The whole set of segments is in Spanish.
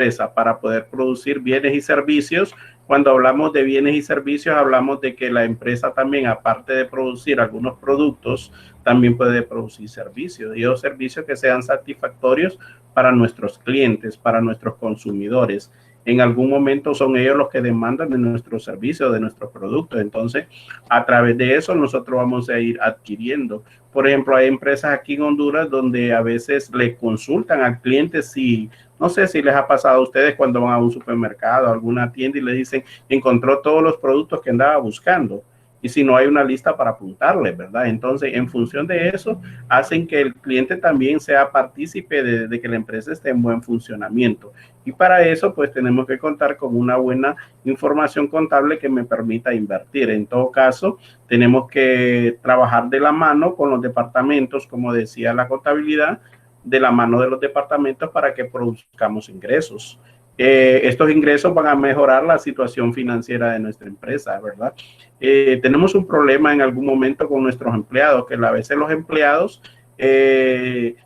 empresa para poder producir bienes y servicios. Cuando hablamos de bienes y servicios, hablamos de que la empresa también, aparte de producir algunos productos, también puede producir servicios, y los servicios que sean satisfactorios para nuestros clientes, para nuestros consumidores. En algún momento son ellos los que demandan de nuestros servicios, de nuestros productos. Entonces, a través de eso nosotros vamos a ir adquiriendo. Por ejemplo, hay empresas aquí en Honduras donde a veces le consultan al cliente si, no sé si les ha pasado a ustedes cuando van a un supermercado, a alguna tienda y le dicen, encontró todos los productos que andaba buscando. Y si no hay una lista para apuntarle, ¿verdad? Entonces, en función de eso, hacen que el cliente también sea partícipe de que la empresa esté en buen funcionamiento. Y para eso, pues tenemos que contar con una buena información contable que me permita invertir. En todo caso, tenemos que trabajar de la mano con los departamentos, como decía la contabilidad, de la mano de los departamentos para que produzcamos ingresos. Estos ingresos van a mejorar la situación financiera de nuestra empresa, ¿verdad? Tenemos un problema en algún momento con nuestros empleados, que a veces los empleados se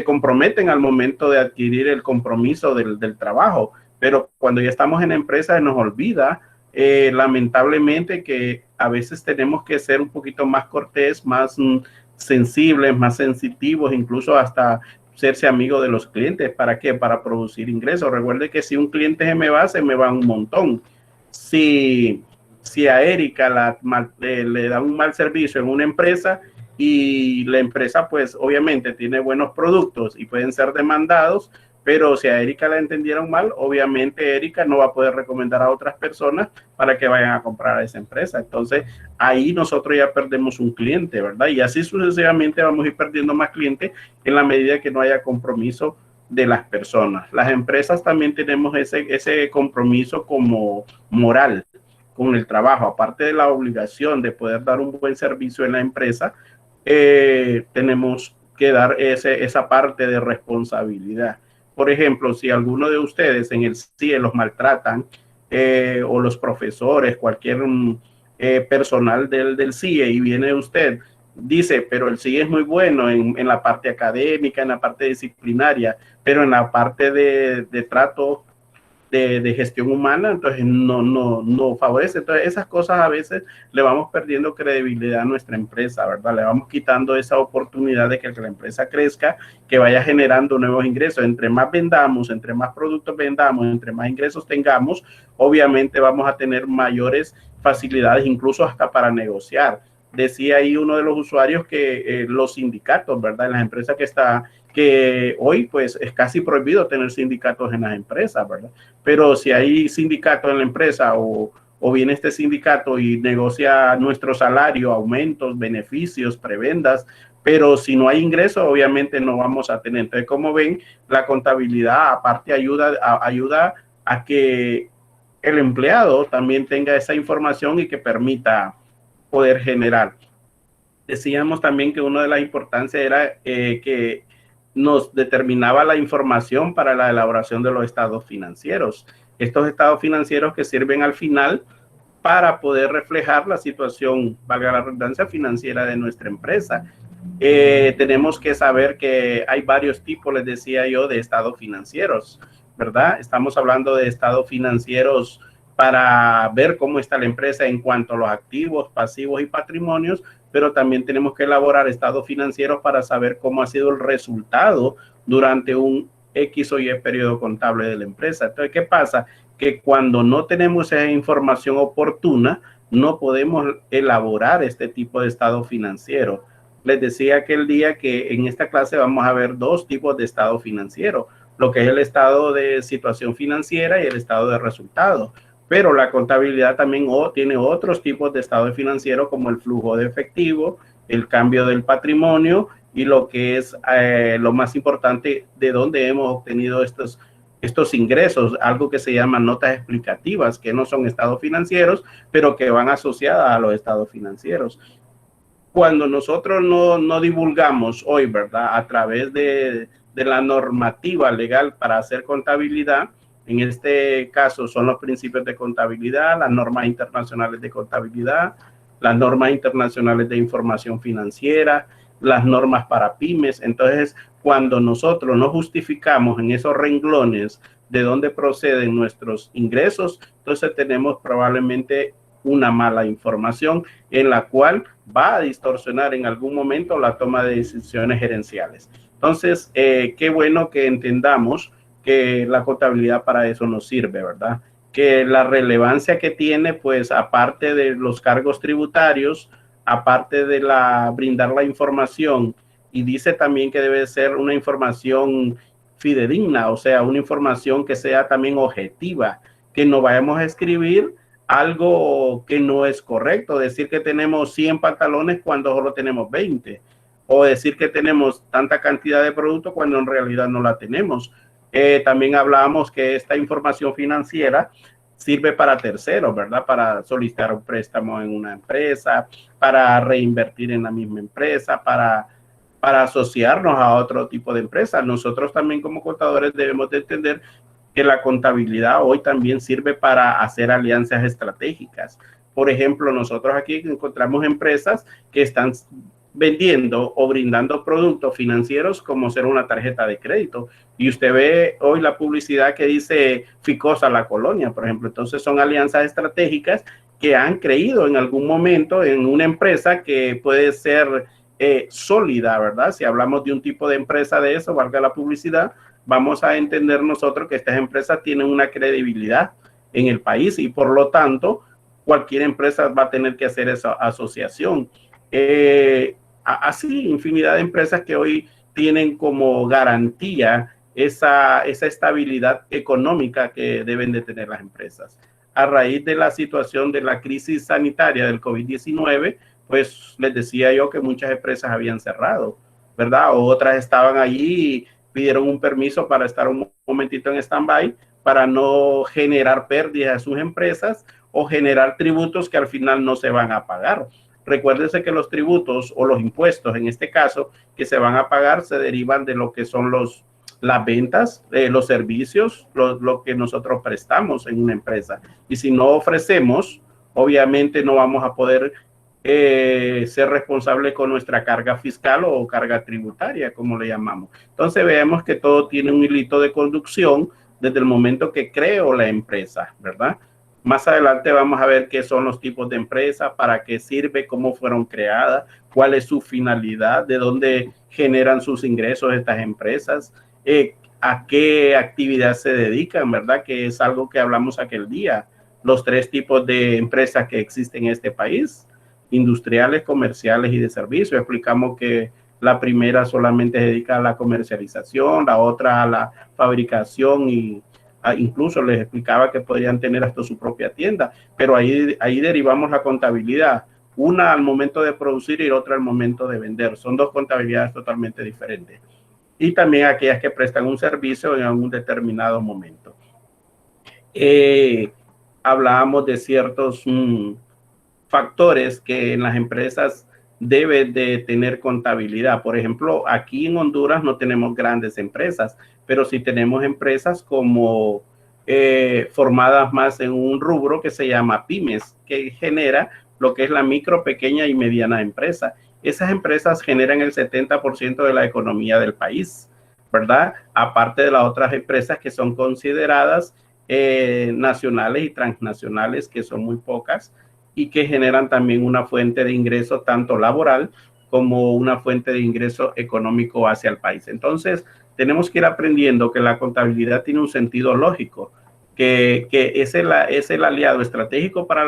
comprometen al momento de adquirir el compromiso del trabajo, pero cuando ya estamos en la empresa nos olvida, lamentablemente, que a veces tenemos que ser un poquito más cortés, más sensibles, más sensitivos, incluso hasta serse amigo de los clientes. ¿Para qué? Para producir ingresos. Recuerde que si un cliente se me va un montón. Si a Erika le da un mal servicio en una empresa y la empresa pues obviamente tiene buenos productos y pueden ser demandados, pero si a Erika la entendieron mal, obviamente Erika no va a poder recomendar a otras personas para que vayan a comprar a esa empresa. Entonces, ahí nosotros ya perdemos un cliente, ¿verdad? Y así sucesivamente vamos a ir perdiendo más clientes en la medida que no haya compromiso de las personas. Las empresas también tenemos ese compromiso como moral con el trabajo, aparte de la obligación de poder dar un buen servicio en la empresa, tenemos que dar esa parte de responsabilidad. Por ejemplo, si alguno de ustedes en el CIE los maltratan, o los profesores, cualquier personal del CIE, y viene usted, dice, pero el CIE es muy bueno en la parte académica, en la parte disciplinaria, pero en la parte de trato de gestión humana, entonces no favorece. Entonces esas cosas a veces le vamos perdiendo credibilidad a nuestra empresa, ¿verdad? Le vamos quitando esa oportunidad de que la empresa crezca, que vaya generando nuevos ingresos. Entre más vendamos, entre más productos vendamos, entre más ingresos tengamos, obviamente vamos a tener mayores facilidades, incluso hasta para negociar. Decía ahí uno de los usuarios que los sindicatos, ¿verdad? En las empresas que hoy pues es casi prohibido tener sindicatos en las empresas, ¿verdad? Pero si hay sindicatos en la empresa o viene este sindicato y negocia nuestro salario, aumentos, beneficios, prebendas, pero si no hay ingresos, obviamente no vamos a tener. Entonces, como ven, la contabilidad aparte ayuda a que el empleado también tenga esa información y que permita poder generar. Decíamos también que una de las importancias era que nos determinaba la información para la elaboración de los estados financieros. Estos estados financieros que sirven al final para poder reflejar la situación, valga la redundancia, financiera de nuestra empresa. Tenemos que saber que hay varios tipos, les decía yo, de estados financieros, ¿verdad? Estamos hablando de estados financieros para ver cómo está la empresa en cuanto a los activos, pasivos y patrimonios, pero también tenemos que elaborar estados financieros para saber cómo ha sido el resultado durante un X o Y periodo contable de la empresa. Entonces, ¿qué pasa? Que cuando no tenemos esa información oportuna, no podemos elaborar este tipo de estado financiero. Les decía aquel día que en esta clase vamos a ver dos tipos de estado financiero, lo que es el estado de situación financiera y el estado de resultados. Pero la contabilidad también tiene otros tipos de estado financiero, como el flujo de efectivo, el cambio del patrimonio y lo que es lo más importante, de dónde hemos obtenido estos ingresos, algo que se llama notas explicativas, que no son estados financieros, pero que van asociadas a los estados financieros. Cuando nosotros no divulgamos hoy, ¿verdad?, a través de la normativa legal para hacer contabilidad, en este caso son los principios de contabilidad, las normas internacionales de contabilidad, las normas internacionales de información financiera, las normas para pymes. Entonces, cuando nosotros no justificamos en esos renglones de dónde proceden nuestros ingresos, entonces tenemos probablemente una mala información en la cual va a distorsionar en algún momento la toma de decisiones gerenciales. Entonces, qué bueno que entendamos que la contabilidad para eso nos sirve, ¿verdad? Que la relevancia que tiene, pues aparte de los cargos tributarios, aparte de brindar la información, y dice también que debe ser una información fidedigna, o sea, una información que sea también objetiva, que no vayamos a escribir algo que no es correcto, decir que tenemos 100 pantalones cuando solo tenemos 20, o decir que tenemos tanta cantidad de producto cuando en realidad no la tenemos. También hablábamos que esta información financiera sirve para terceros, ¿verdad? Para solicitar un préstamo en una empresa, para reinvertir en la misma empresa, para asociarnos a otro tipo de empresa. Nosotros también como contadores debemos de entender que la contabilidad hoy también sirve para hacer alianzas estratégicas. Por ejemplo, nosotros aquí encontramos empresas que están vendiendo o brindando productos financieros como ser una tarjeta de crédito. Y usted ve hoy la publicidad que dice Ficosa la Colonia, por ejemplo. Entonces son alianzas estratégicas que han creído en algún momento en una empresa que puede ser sólida, ¿verdad? Si hablamos de un tipo de empresa de eso, valga la publicidad, vamos a entender nosotros que estas empresas tienen una credibilidad en el país y por lo tanto cualquier empresa va a tener que hacer esa asociación. Así, infinidad de empresas que hoy tienen como garantía esa estabilidad económica que deben de tener las empresas. A raíz de la situación de la crisis sanitaria del COVID-19, pues les decía yo que muchas empresas habían cerrado, ¿verdad? O otras estaban allí, pidieron un permiso para estar un momentito en stand-by para no generar pérdidas a sus empresas o generar tributos que al final no se van a pagar. Recuérdense que los tributos o los impuestos, en este caso, que se van a pagar, se derivan de lo que son las ventas, los servicios, lo que nosotros prestamos en una empresa. Y si no ofrecemos, obviamente no vamos a poder ser responsable con nuestra carga fiscal o carga tributaria, como le llamamos. Entonces vemos que todo tiene un hilito de conducción desde el momento que creo la empresa, ¿verdad? Más adelante vamos a ver qué son los tipos de empresas, para qué sirve, cómo fueron creadas, cuál es su finalidad, de dónde generan sus ingresos estas empresas, a qué actividad se dedican, ¿verdad? Que es algo que hablamos aquel día, los 3 tipos de empresas que existen en este país, industriales, comerciales y de servicio. Explicamos que la primera solamente se dedica a la comercialización, la otra a la fabricación y incluso les explicaba que podrían tener hasta su propia tienda, pero ahí derivamos la contabilidad, una al momento de producir y otra al momento de vender. Son 2 contabilidades totalmente diferentes. Y también aquellas que prestan un servicio en un determinado momento. Hablábamos de ciertos factores que en las empresas deben de tener contabilidad. Por ejemplo, aquí en Honduras no tenemos grandes empresas, pero sí tenemos empresas como formadas más en un rubro que se llama pymes, que genera lo que es la micro, pequeña y mediana empresa. Esas empresas generan el 70% de la economía del país, ¿verdad? Aparte de las otras empresas que son consideradas nacionales y transnacionales, que son muy pocas, y que generan también una fuente de ingreso tanto laboral como una fuente de ingreso económico hacia el país. Entonces, tenemos que ir aprendiendo que la contabilidad tiene un sentido lógico, que es el aliado estratégico para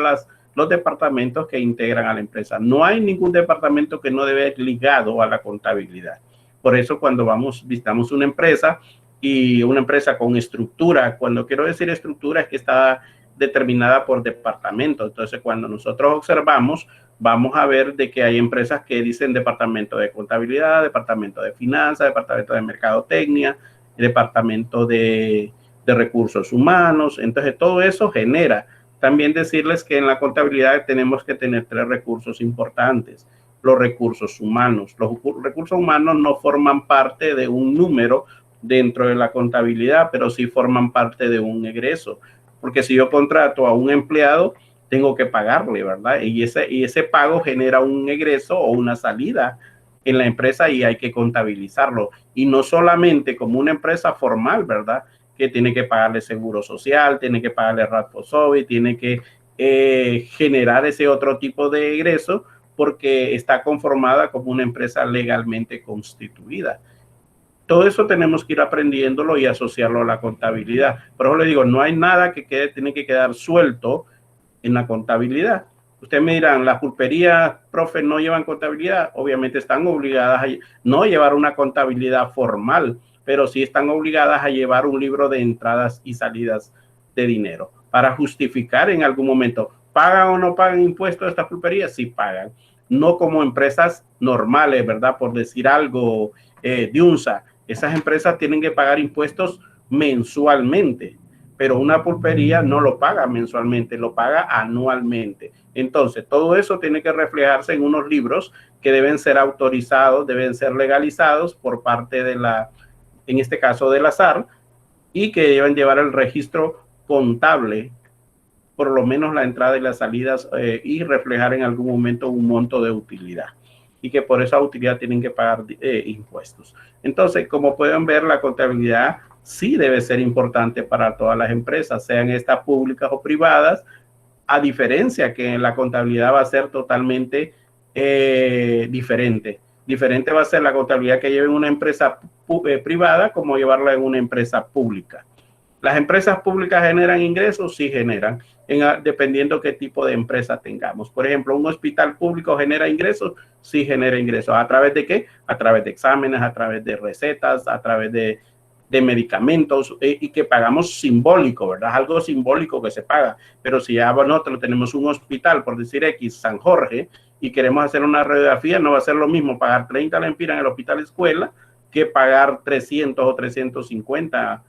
los departamentos que integran a la empresa. No hay ningún departamento que no debe ir ligado a la contabilidad. Por eso cuando visitamos una empresa y una empresa con estructura, cuando quiero decir estructura es que está determinada por departamento. Entonces, cuando nosotros observamos, vamos a ver de que hay empresas que dicen departamento de contabilidad, departamento de finanzas, departamento de mercadotecnia, departamento de recursos humanos. Entonces, todo eso genera. También decirles que en la contabilidad tenemos que tener 3 recursos importantes. Los recursos humanos. Los recursos humanos no forman parte de un número dentro de la contabilidad, pero sí forman parte de un egreso. Porque si yo contrato a un empleado, tengo que pagarle, ¿verdad? Y ese pago genera un egreso o una salida en la empresa y hay que contabilizarlo. Y no solamente como una empresa formal, ¿verdad? Que tiene que pagarle seguro social, tiene que pagarle RATFOSOBI, tiene que generar ese otro tipo de ingreso porque está conformada como una empresa legalmente constituida. Todo eso tenemos que ir aprendiéndolo y asociarlo a la contabilidad. Por eso le digo, no hay nada que tiene que quedar suelto en la contabilidad. Ustedes me dirán, las pulperías, profe, no llevan contabilidad. Obviamente están obligadas a no llevar una contabilidad formal, pero sí están obligadas a llevar un libro de entradas y salidas de dinero para justificar en algún momento. ¿Pagan o no pagan impuestos estas pulperías? Sí pagan. No como empresas normales, ¿verdad? Por decir algo, de UNSA. Esas empresas tienen que pagar impuestos mensualmente, pero una pulpería no lo paga mensualmente, lo paga anualmente. Entonces, todo eso tiene que reflejarse en unos libros que deben ser autorizados, deben ser legalizados por parte de la, en este caso de la SAR, y que deben llevar el registro contable, por lo menos la entrada y las salidas, y reflejar en algún momento un monto de utilidad. Y que por esa utilidad tienen que pagar impuestos. Entonces, como pueden ver, la contabilidad sí debe ser importante para todas las empresas, sean estas públicas o privadas, a diferencia que la contabilidad va a ser totalmente diferente. Diferente va a ser la contabilidad que lleve en una empresa privada como llevarla en una empresa pública. ¿Las empresas públicas generan ingresos? Sí generan, dependiendo qué tipo de empresa tengamos. Por ejemplo, un hospital público genera ingresos, sí genera ingresos. ¿A través de qué? A través de exámenes, a través de recetas, a través de medicamentos, y que pagamos simbólico, ¿verdad? Algo simbólico que se paga. Pero si ya nosotros tenemos un hospital, por decir X, San Jorge, y queremos hacer una radiografía, no va a ser lo mismo pagar 30 lempiras en el hospital escuela que pagar 300 o 350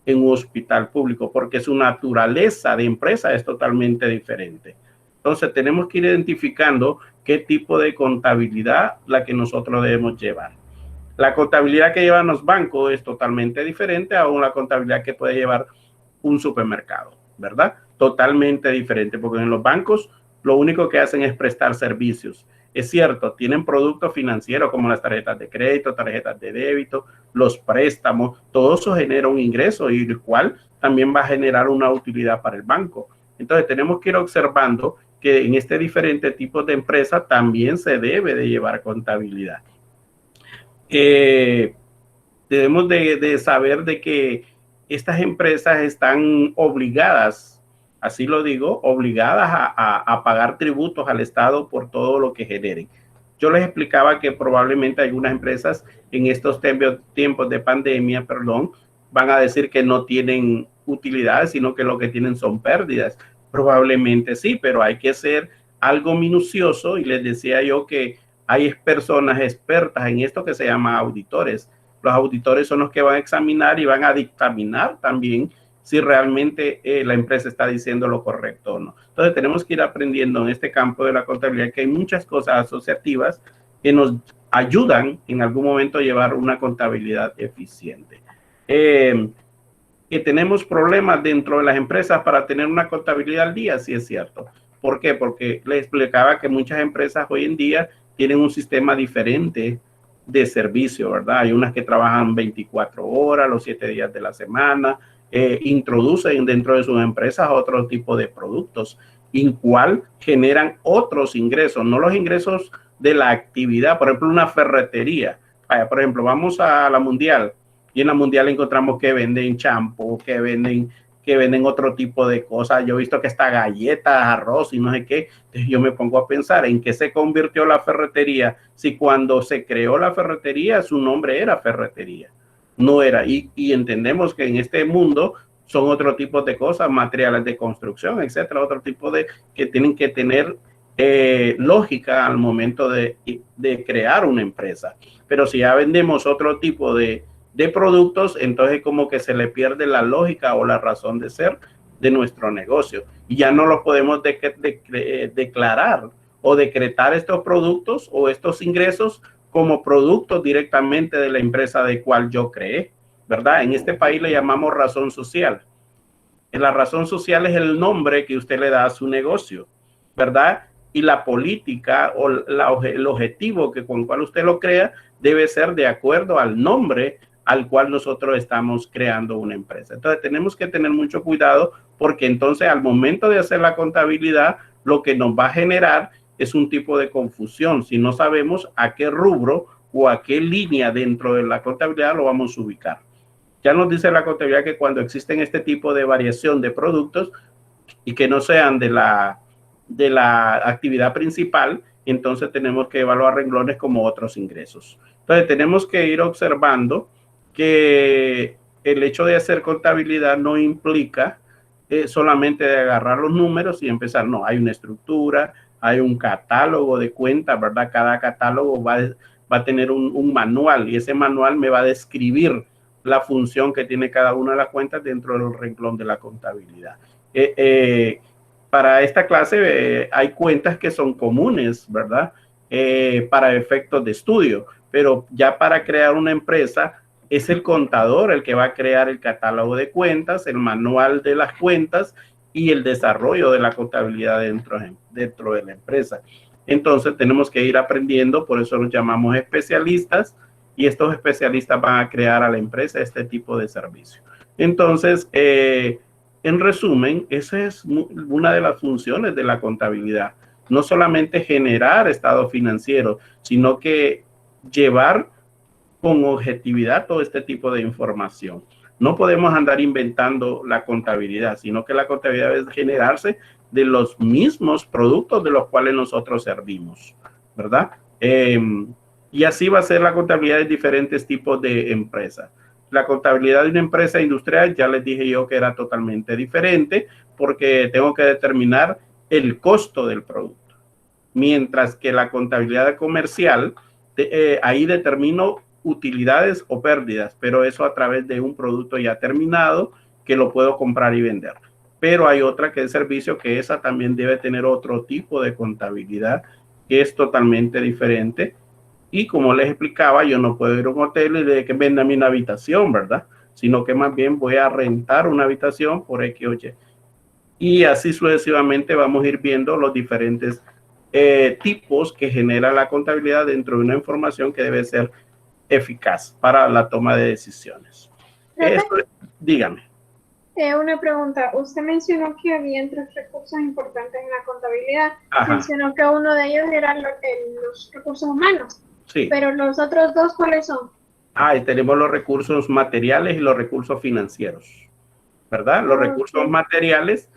en un hospital público, porque su naturaleza de empresa es totalmente diferente. Entonces tenemos que ir identificando qué tipo de contabilidad la que nosotros debemos llevar. La contabilidad que llevan los bancos es totalmente diferente a una contabilidad que puede llevar un supermercado, ¿verdad? Totalmente diferente, porque en los bancos lo único que hacen es prestar servicios. Es cierto, tienen productos financieros como las tarjetas de crédito, tarjetas de débito, los préstamos, todo eso genera un ingreso y el cual también va a generar una utilidad para el banco. Entonces tenemos que ir observando que en este diferente tipo de empresa también se debe de llevar contabilidad. Debemos de saber de que estas empresas están obligadas, así lo digo, obligadas a pagar tributos al Estado por todo lo que generen. Yo les explicaba que probablemente algunas empresas en estos tiempos de pandemia, van a decir que no tienen utilidades, sino que lo que tienen son pérdidas. Probablemente sí, pero hay que ser algo minucioso y les decía yo que hay personas expertas en esto que se llama auditores. Los auditores son los que van a examinar y van a dictaminar también si realmente la empresa está diciendo lo correcto o no. Entonces tenemos que ir aprendiendo en este campo de la contabilidad que hay muchas cosas asociativas que nos ayudan en algún momento a llevar una contabilidad eficiente. Que tenemos problemas dentro de las empresas para tener una contabilidad al día, sí es cierto. ¿Por qué? Porque les explicaba que muchas empresas hoy en día tienen un sistema diferente de servicio, ¿verdad? Hay unas que trabajan 24 horas, los 7 días de la semana, introducen dentro de sus empresas otro tipo de productos, en cual generan otros ingresos, no los ingresos de la actividad, por ejemplo, una ferretería. Por ejemplo, vamos a la Mundial y en la Mundial encontramos que venden champú, que venden otro tipo de cosas. Yo he visto que está galletas, arroz y no sé qué. Entonces yo me pongo a pensar en qué se convirtió la ferretería. Si cuando se creó la ferretería, su nombre era ferretería. No era. Y entendemos que en este mundo son otro tipo de cosas, materiales de construcción, etcétera, otro tipo de que tienen que tener lógica al momento de crear una empresa. Pero si ya vendemos otro tipo de productos, entonces como que se le pierde la lógica o la razón de ser de nuestro negocio y ya no los podemos declarar o decretar estos productos o estos ingresos como productos directamente de la empresa de cual yo creé, ¿verdad? En este país le llamamos razón social. La razón social es el nombre que usted le da a su negocio, ¿verdad? y la política o el objetivo con el cual usted lo crea debe ser de acuerdo al nombre al cual nosotros estamos creando una empresa. Entonces tenemos que tener mucho cuidado porque entonces al momento de hacer la contabilidad lo que nos va a generar es un tipo de confusión si no sabemos a qué rubro o a qué línea dentro de la contabilidad lo vamos a ubicar. Ya nos dice la contabilidad que cuando existen este tipo de variación de productos y que no sean de la actividad principal, entonces tenemos que evaluar renglones como otros ingresos. Entonces tenemos que ir observando que el hecho de hacer contabilidad no implica solamente de agarrar los números y empezar. No, hay una estructura, hay un catálogo de cuentas, ¿verdad? Cada catálogo va a tener un manual y ese manual me va a describir la función que tiene cada una de las cuentas dentro del renglón de la contabilidad. Para esta clase hay cuentas que son comunes, ¿verdad? Para efectos de estudio, pero ya para crear una empresa es el contador el que va a crear el catálogo de cuentas, el manual de las cuentas y el desarrollo de la contabilidad dentro de la empresa. Entonces tenemos que ir aprendiendo, por eso los llamamos especialistas y estos especialistas van a crear a la empresa este tipo de servicio. Entonces, en resumen, esa es una de las funciones de la contabilidad. No solamente generar estados financieros, sino que llevar con objetividad todo este tipo de información. No podemos andar inventando la contabilidad, sino que la contabilidad debe generarse de los mismos productos de los cuales nosotros servimos, ¿verdad? Y así va a ser la contabilidad de diferentes tipos de empresas. La contabilidad de una empresa industrial, ya les dije yo que era totalmente diferente porque tengo que determinar el costo del producto. Mientras que la contabilidad comercial, ahí determino utilidades o pérdidas, pero eso a través de un producto ya terminado que lo puedo comprar y vender. Pero hay otra que es servicio, que esa también debe tener otro tipo de contabilidad que es totalmente diferente. Y como les explicaba, yo no puedo ir a un hotel y de que véndame una habitación, ¿verdad? Sino que más bien voy a rentar una habitación por X o Y. Y así sucesivamente vamos a ir viendo los diferentes tipos que genera la contabilidad dentro de una información que debe ser eficaz para la toma de decisiones. Esto, dígame. Una pregunta. Usted mencionó que había 3 recursos importantes en la contabilidad. Ajá. Mencionó que uno de ellos era los recursos humanos. Sí. Pero los otros 2, ¿cuáles son? Tenemos los recursos materiales y los recursos financieros, ¿verdad? Los recursos materiales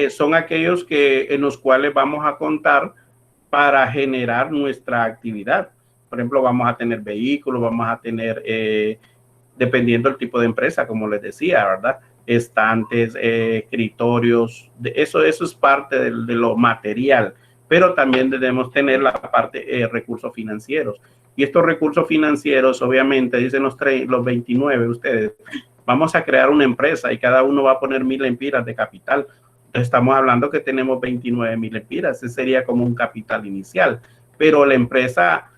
son aquellos en los cuales vamos a contar para generar nuestra actividad. Por ejemplo, vamos a tener vehículos, vamos a tener, dependiendo del tipo de empresa, como les decía, ¿verdad? Estantes, escritorios, eso es parte de lo material, pero también debemos tener la parte recursos financieros. Y estos recursos financieros, obviamente, dicen los 29, ustedes, vamos a crear una empresa y cada uno va a poner 1,000 lempiras de capital. Estamos hablando que tenemos 29,000 lempiras, ese sería como un capital inicial, pero la empresa,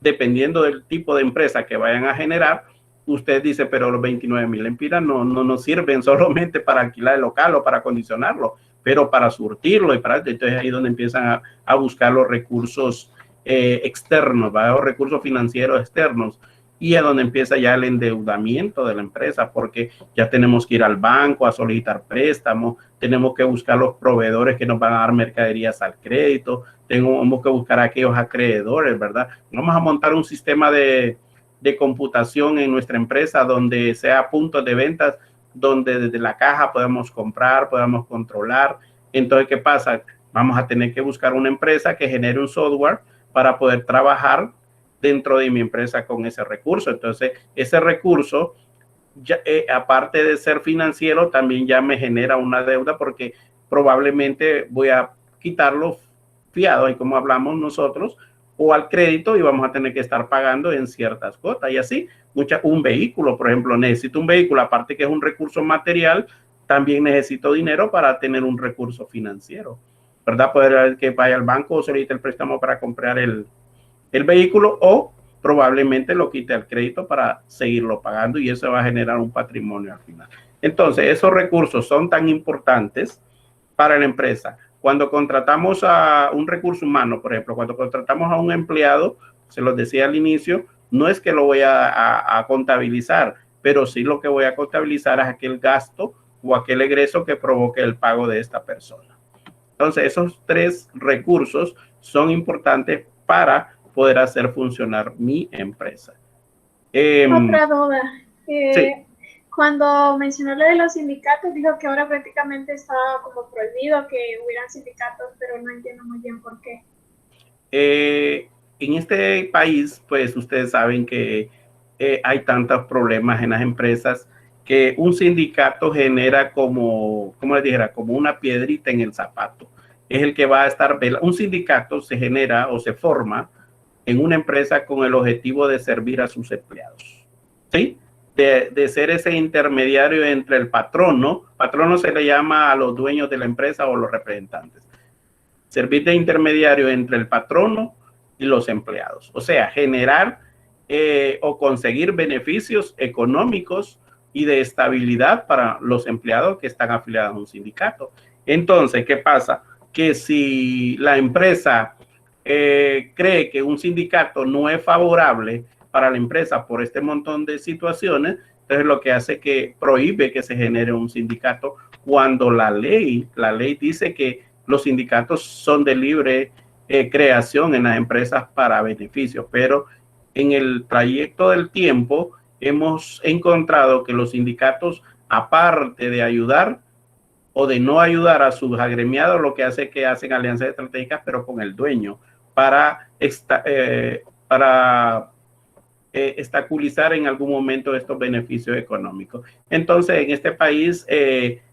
dependiendo del tipo de empresa que vayan a generar, usted dice, pero los 29,000 lempiras no nos sirven solamente para alquilar el local o para acondicionarlo, pero para surtirlo y para entonces ahí es donde empiezan a buscar los recursos externos, ¿verdad? Los recursos financieros externos, y es donde empieza ya el endeudamiento de la empresa, porque ya tenemos que ir al banco a solicitar préstamos, tenemos que buscar los proveedores que nos van a dar mercaderías al crédito, tenemos que buscar a aquellos acreedores, ¿verdad? Vamos a montar un sistema de computación en nuestra empresa donde sea puntos de ventas, donde desde la caja podemos comprar, podamos controlar. Entonces, ¿qué pasa? Vamos a tener que buscar una empresa que genere un software para poder trabajar dentro de mi empresa con ese recurso. Entonces, ese recurso, ya, aparte de ser financiero, también ya me genera una deuda porque probablemente voy a quitarlo fiado, y como hablamos nosotros, o al crédito, y vamos a tener que estar pagando en ciertas cuotas. Y así, un vehículo, por ejemplo, necesito un vehículo, aparte que es un recurso material, también necesito dinero para tener un recurso financiero, ¿verdad? Poder que vaya al banco o solicite el préstamo para comprar el vehículo, o probablemente lo quite al crédito para seguirlo pagando, y eso va a generar un patrimonio al final. Entonces, esos recursos son tan importantes para la empresa. Cuando contratamos a un recurso humano, por ejemplo, cuando contratamos a un empleado, se los decía al inicio, no es que lo voy a contabilizar, pero sí lo que voy a contabilizar es aquel gasto o aquel egreso que provoque el pago de esta persona. Entonces, esos 3 recursos son importantes para poder hacer funcionar mi empresa. Otra duda. Sí. Cuando mencionó lo de los sindicatos, dijo que ahora prácticamente estaba como prohibido que hubieran sindicatos, pero no entiendo muy bien por qué. En este país, pues ustedes saben que hay tantos problemas en las empresas que un sindicato genera como les dijera, como una piedrita en el zapato. Es el que va a estar, un sindicato se genera o se forma en una empresa con el objetivo de servir a sus empleados, ¿sí? De ser ese intermediario entre el patrono se le llama a los dueños de la empresa o los representantes, servir de intermediario entre el patrono y los empleados, o sea, generar o conseguir beneficios económicos y de estabilidad para los empleados que están afiliados a un sindicato. Entonces, ¿qué pasa? Que si la empresa cree que un sindicato no es favorable para la empresa por este montón de situaciones, entonces lo que hace que prohíbe que se genere un sindicato cuando la ley dice que los sindicatos son de libre creación en las empresas para beneficios, pero en el trayecto del tiempo hemos encontrado que los sindicatos, aparte de ayudar o de no ayudar a sus agremiados, lo que hace es que hacen alianzas estratégicas, pero con el dueño, para obstaculizar en algún momento estos beneficios económicos. Entonces, en este país,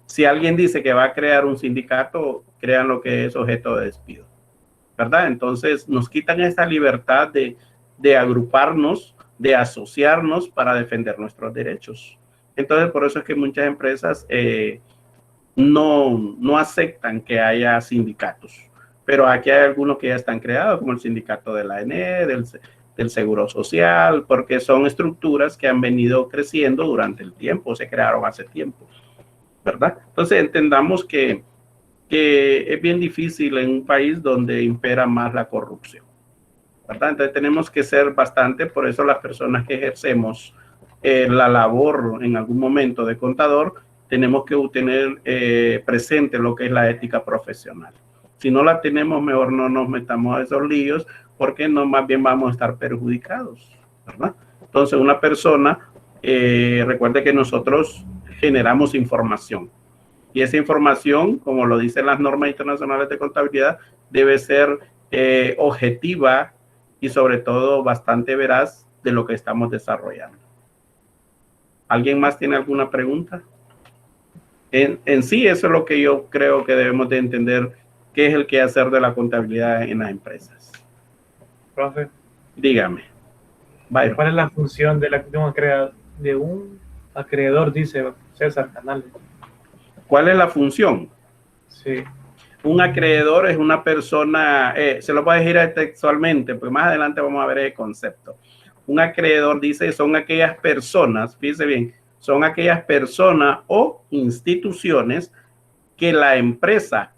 si alguien dice que va a crear un sindicato, crean lo que es objeto de despido, ¿verdad? Entonces, nos quitan esta libertad de agruparnos, de asociarnos para defender nuestros derechos. Entonces, por eso es que muchas empresas no aceptan que haya sindicatos. Pero aquí hay algunos que ya están creados, como el sindicato de la ANE, del Seguro Social, porque son estructuras que han venido creciendo durante el tiempo, se crearon hace tiempo, ¿verdad? Entonces entendamos que es bien difícil en un país donde impera más la corrupción, ¿verdad? Entonces tenemos que ser bastante, por eso las personas que ejercemos la labor en algún momento de contador, tenemos que tener presente lo que es la ética profesional. Si no la tenemos, mejor no nos metamos a esos líos, porque no, más bien vamos a estar perjudicados, ¿verdad? Entonces, una persona, recuerde que nosotros generamos información. Y esa información, como lo dicen las normas internacionales de contabilidad, debe ser objetiva y sobre todo bastante veraz de lo que estamos desarrollando. ¿Alguien más tiene alguna pregunta? En sí, eso es lo que yo creo que debemos de entender, qué es el quehacer de la contabilidad en las empresas. Profe. Dígame. Byron. ¿Cuál es la función de un acreedor, dice César Canales? ¿Cuál es la función? Sí. Un acreedor es una persona, se lo voy a decir textualmente, porque más adelante vamos a ver el concepto. Un acreedor, dice, son aquellas personas, fíjese bien, son aquellas personas o instituciones que la empresa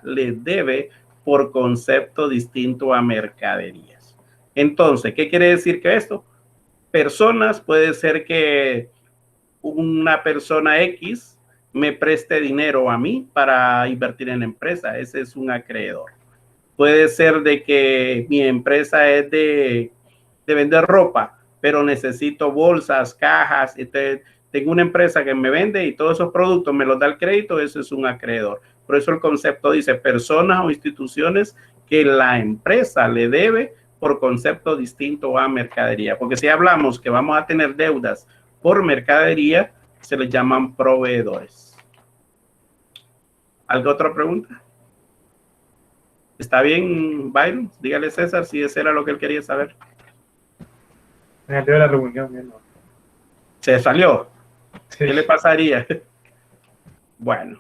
le debe por concepto distinto a mercaderías. Entonces, ¿qué quiere decir que esto? Personas, puede ser que una persona X me preste dinero a mí para invertir en la empresa. Ese es un acreedor. Puede ser de que mi empresa es de vender ropa, pero necesito bolsas, cajas. Tengo una empresa que me vende y todos esos productos me los da el crédito. Ese es un acreedor. Por eso el concepto dice personas o instituciones que la empresa le debe por concepto distinto a mercadería. Porque si hablamos que vamos a tener deudas por mercadería, se les llaman proveedores. ¿Alguna otra pregunta? ¿Está bien, Byron? Dígale, César, si ese era lo que él quería saber. Me salió de la reunión. ¿No? ¿Se salió? Sí. ¿Qué le pasaría? Bueno,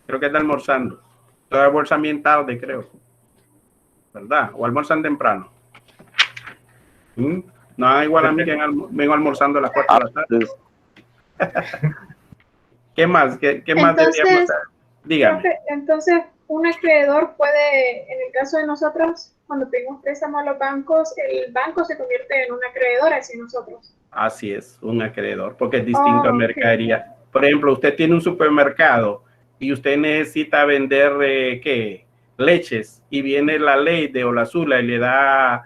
creo que está almorzando. Todavía almuerzan bien tarde, creo. ¿Verdad? ¿O almuerzan temprano? No, igual a mí que vengo almorzando a las 4 de la tarde. ¿Qué más? ¿Qué más deberíamos hacer? Dígame. Profe, entonces, un acreedor puede, en el caso de nosotros, cuando pedimos préstamo a los bancos, el banco se convierte en un acreedor hacia nosotros. Así es, un acreedor, porque es distinto a Oh, ok. mercadería. Por ejemplo, usted tiene un supermercado y usted necesita vender, ¿qué? Leches, y viene la ley de Olazula y le da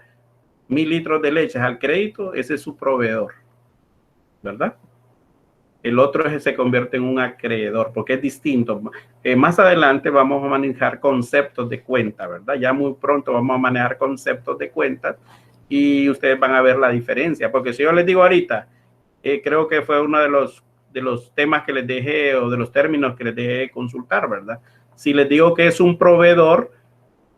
1.000 litros de leches al crédito, ese es su proveedor, ¿verdad? El otro se convierte en un acreedor, porque es distinto. Más adelante vamos a manejar conceptos de cuenta, ¿verdad? Ya muy pronto vamos a manejar conceptos de cuentas y ustedes van a ver la diferencia, porque si yo les digo ahorita, creo que fue uno de los temas que les dejé o de los términos que les dejé consultar, ¿verdad? Si les digo que es un proveedor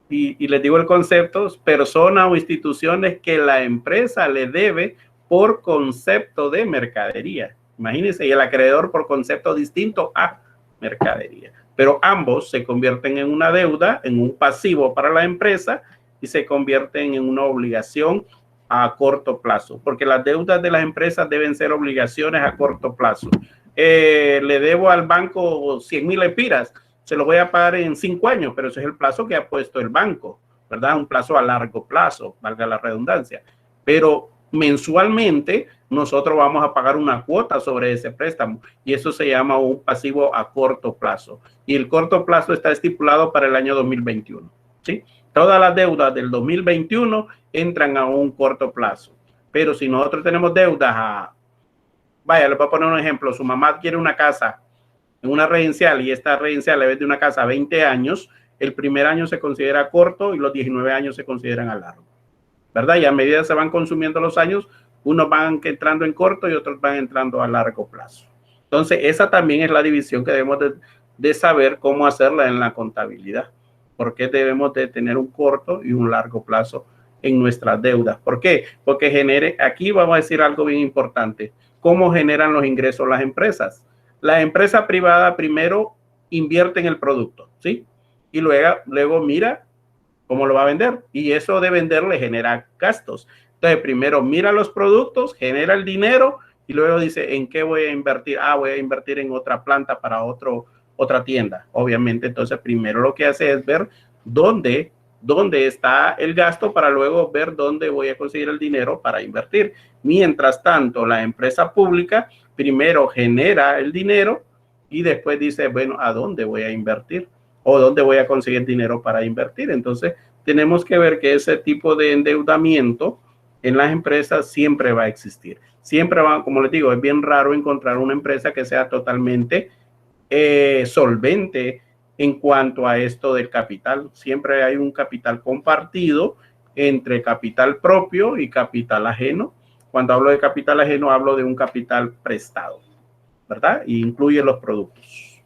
y les digo el concepto, persona o instituciones que la empresa le debe por concepto de mercadería. Imagínense, y el acreedor por concepto distinto a mercadería. Pero ambos se convierten en una deuda, en un pasivo para la empresa y se convierten en una obligación a corto plazo, porque las deudas de las empresas deben ser obligaciones a corto plazo. Le debo al banco 100,000 empiras, se lo voy a pagar en 5 años, pero ese es el plazo que ha puesto el banco, ¿verdad? Un plazo a largo plazo, valga la redundancia. Pero mensualmente nosotros vamos a pagar una cuota sobre ese préstamo y eso se llama un pasivo a corto plazo. Y el corto plazo está estipulado para el año 2021, ¿sí? Todas las deudas del 2021 entran a un corto plazo. Pero si nosotros tenemos deudas vaya, les voy a poner un ejemplo, su mamá quiere una casa en una residencial y esta residencial le vende una casa a 20 años, el primer año se considera corto y los 19 años se consideran a largo, ¿verdad? Y a medida que se van consumiendo los años, unos van entrando en corto y otros van entrando a largo plazo. Entonces, esa también es la división que debemos de saber cómo hacerla en la contabilidad. ¿Por qué debemos de tener un corto y un largo plazo en nuestras deudas? ¿Por qué? Porque aquí vamos a decir algo bien importante. ¿Cómo generan los ingresos las empresas? La empresa privada primero invierte en el producto, ¿sí? Y luego mira cómo lo va a vender. Y eso de vender le genera gastos. Entonces, primero mira los productos, genera el dinero y luego dice, ¿en qué voy a invertir? Voy a invertir en otra planta para otra tienda. Obviamente, entonces, primero lo que hace es ver dónde está el gasto para luego ver dónde voy a conseguir el dinero para invertir. Mientras tanto, la empresa pública primero genera el dinero y después dice, bueno, ¿a dónde voy a invertir? ¿O dónde voy a conseguir dinero para invertir? Entonces, tenemos que ver que ese tipo de endeudamiento en las empresas siempre va a existir. Siempre va, como les digo, es bien raro encontrar una empresa que sea totalmente solvente en cuanto a esto del capital. Siempre hay un capital compartido entre capital propio y capital ajeno. Cuando hablo de capital ajeno, hablo de un capital prestado, ¿verdad? Y incluye los productos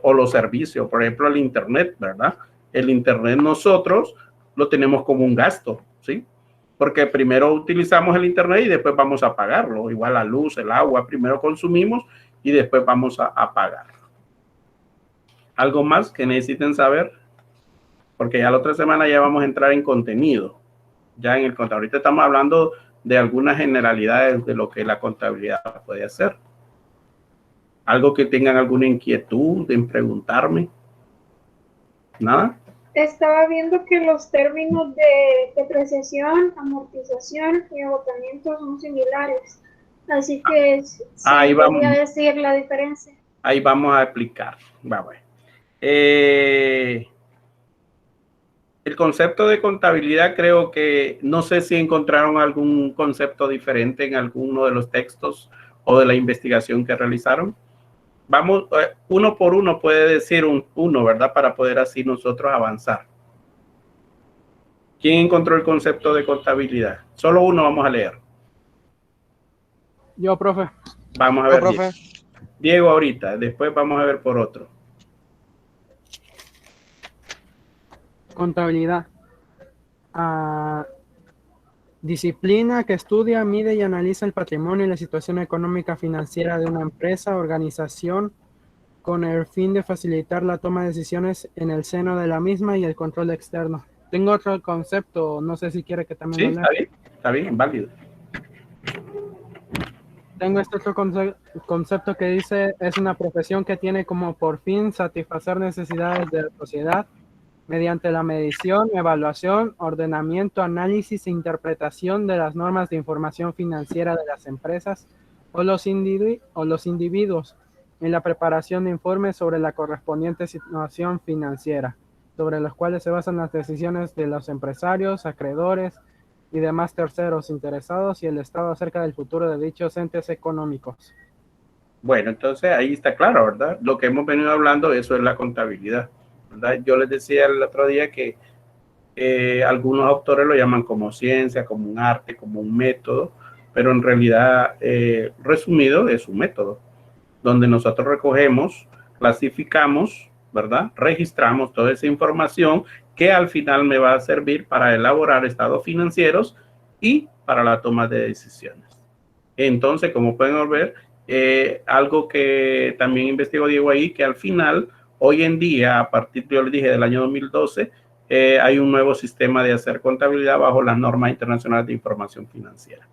o los servicios, por ejemplo, el Internet, ¿verdad? El Internet nosotros lo tenemos como un gasto, ¿sí? Porque primero utilizamos el Internet y después vamos a pagarlo. Igual la luz, el agua, primero consumimos y después vamos a pagar. ¿Algo más que necesiten saber? Porque ya la otra semana ya vamos a entrar en contenido. Ya en el contenido. Ahorita estamos hablando de algunas generalidades de lo que la contabilidad puede hacer. ¿Algo que tengan alguna inquietud en preguntarme? ¿Nada? Estaba viendo que los términos de depreciación, amortización y agotamiento son similares. Así que sí, ahí vamos, podría decir la diferencia. Ahí vamos a explicar. El concepto de contabilidad creo que no sé si encontraron algún concepto diferente en alguno de los textos o de la investigación que realizaron. Vamos, uno por uno puede decir uno, ¿verdad? Para poder así nosotros avanzar. ¿Quién encontró el concepto de contabilidad? Solo uno vamos a leer. Yo, profe. Vamos a ver. Profe. Diego ahorita, después vamos a ver por otro. Contabilidad. Disciplina que estudia, mide y analiza el patrimonio y la situación económica financiera de una empresa, organización, con el fin de facilitar la toma de decisiones en el seno de la misma y el control externo. Tengo otro concepto, no sé si quiere que también lo lea. Está bien, válido. tengo este otro concepto que dice, es una profesión que tiene como por fin satisfacer necesidades de la sociedad mediante la medición, evaluación, ordenamiento, análisis e interpretación de las normas de información financiera de las empresas o los individuos en la preparación de informes sobre la correspondiente situación financiera, sobre los cuales se basan las decisiones de los empresarios, acreedores y demás terceros interesados y el Estado acerca del futuro de dichos entes económicos. Bueno, entonces ahí está claro, ¿verdad? Lo que hemos venido hablando, eso es la contabilidad, ¿verdad? Yo les decía el otro día que algunos autores lo llaman como ciencia, como un arte, como un método, pero en realidad, resumido, es un método, donde nosotros recogemos, clasificamos, ¿verdad? Registramos toda esa información que al final me va a servir para elaborar estados financieros y para la toma de decisiones. Entonces, como pueden ver, algo que también investigó Diego ahí, que al final, hoy en día, a partir, yo les dije, del año 2012, hay un nuevo sistema de hacer contabilidad bajo las normas internacionales de información financiera.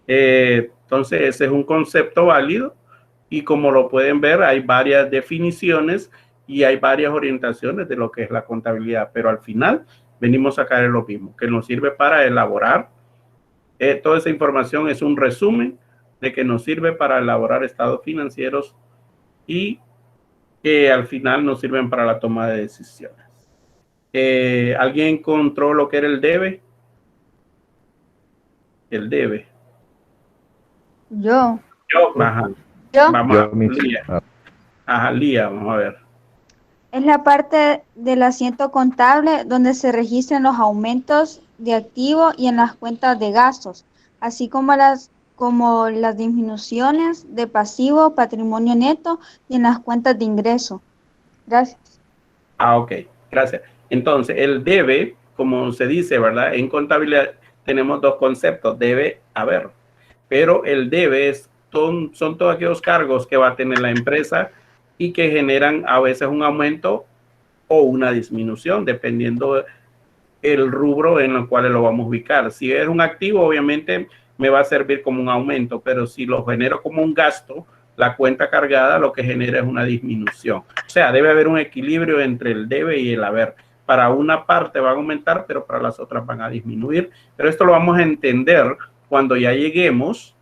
Entonces, ese es un concepto válido y como lo pueden ver, hay varias definiciones y hay varias orientaciones de lo que es la contabilidad, pero al final venimos a caer en lo mismo, que nos sirve para elaborar. Toda esa información es un resumen de que nos sirve para elaborar estados financieros y que al final nos sirven para la toma de decisiones. ¿Alguien encontró lo que era el debe? El debe. Yo. Ajá. Yo. Vamos a Lía. Ajá, Lía, vamos a ver. Es la parte del asiento contable donde se registran los aumentos de activo y en las cuentas de gastos, así como las disminuciones de pasivo, patrimonio neto y en las cuentas de ingreso. Gracias. Ok, gracias. Entonces, el debe, como se dice, ¿verdad? En contabilidad tenemos dos conceptos, debe haber, pero el debe son todos aquellos cargos que va a tener la empresa y que generan a veces un aumento o una disminución, dependiendo el rubro en el cual lo vamos a ubicar. Si es un activo, obviamente me va a servir como un aumento, pero si lo genero como un gasto, la cuenta cargada lo que genera es una disminución. O sea, debe haber un equilibrio entre el debe y el haber. Para una parte va a aumentar, pero para las otras van a disminuir. Pero esto lo vamos a entender cuando ya lleguemos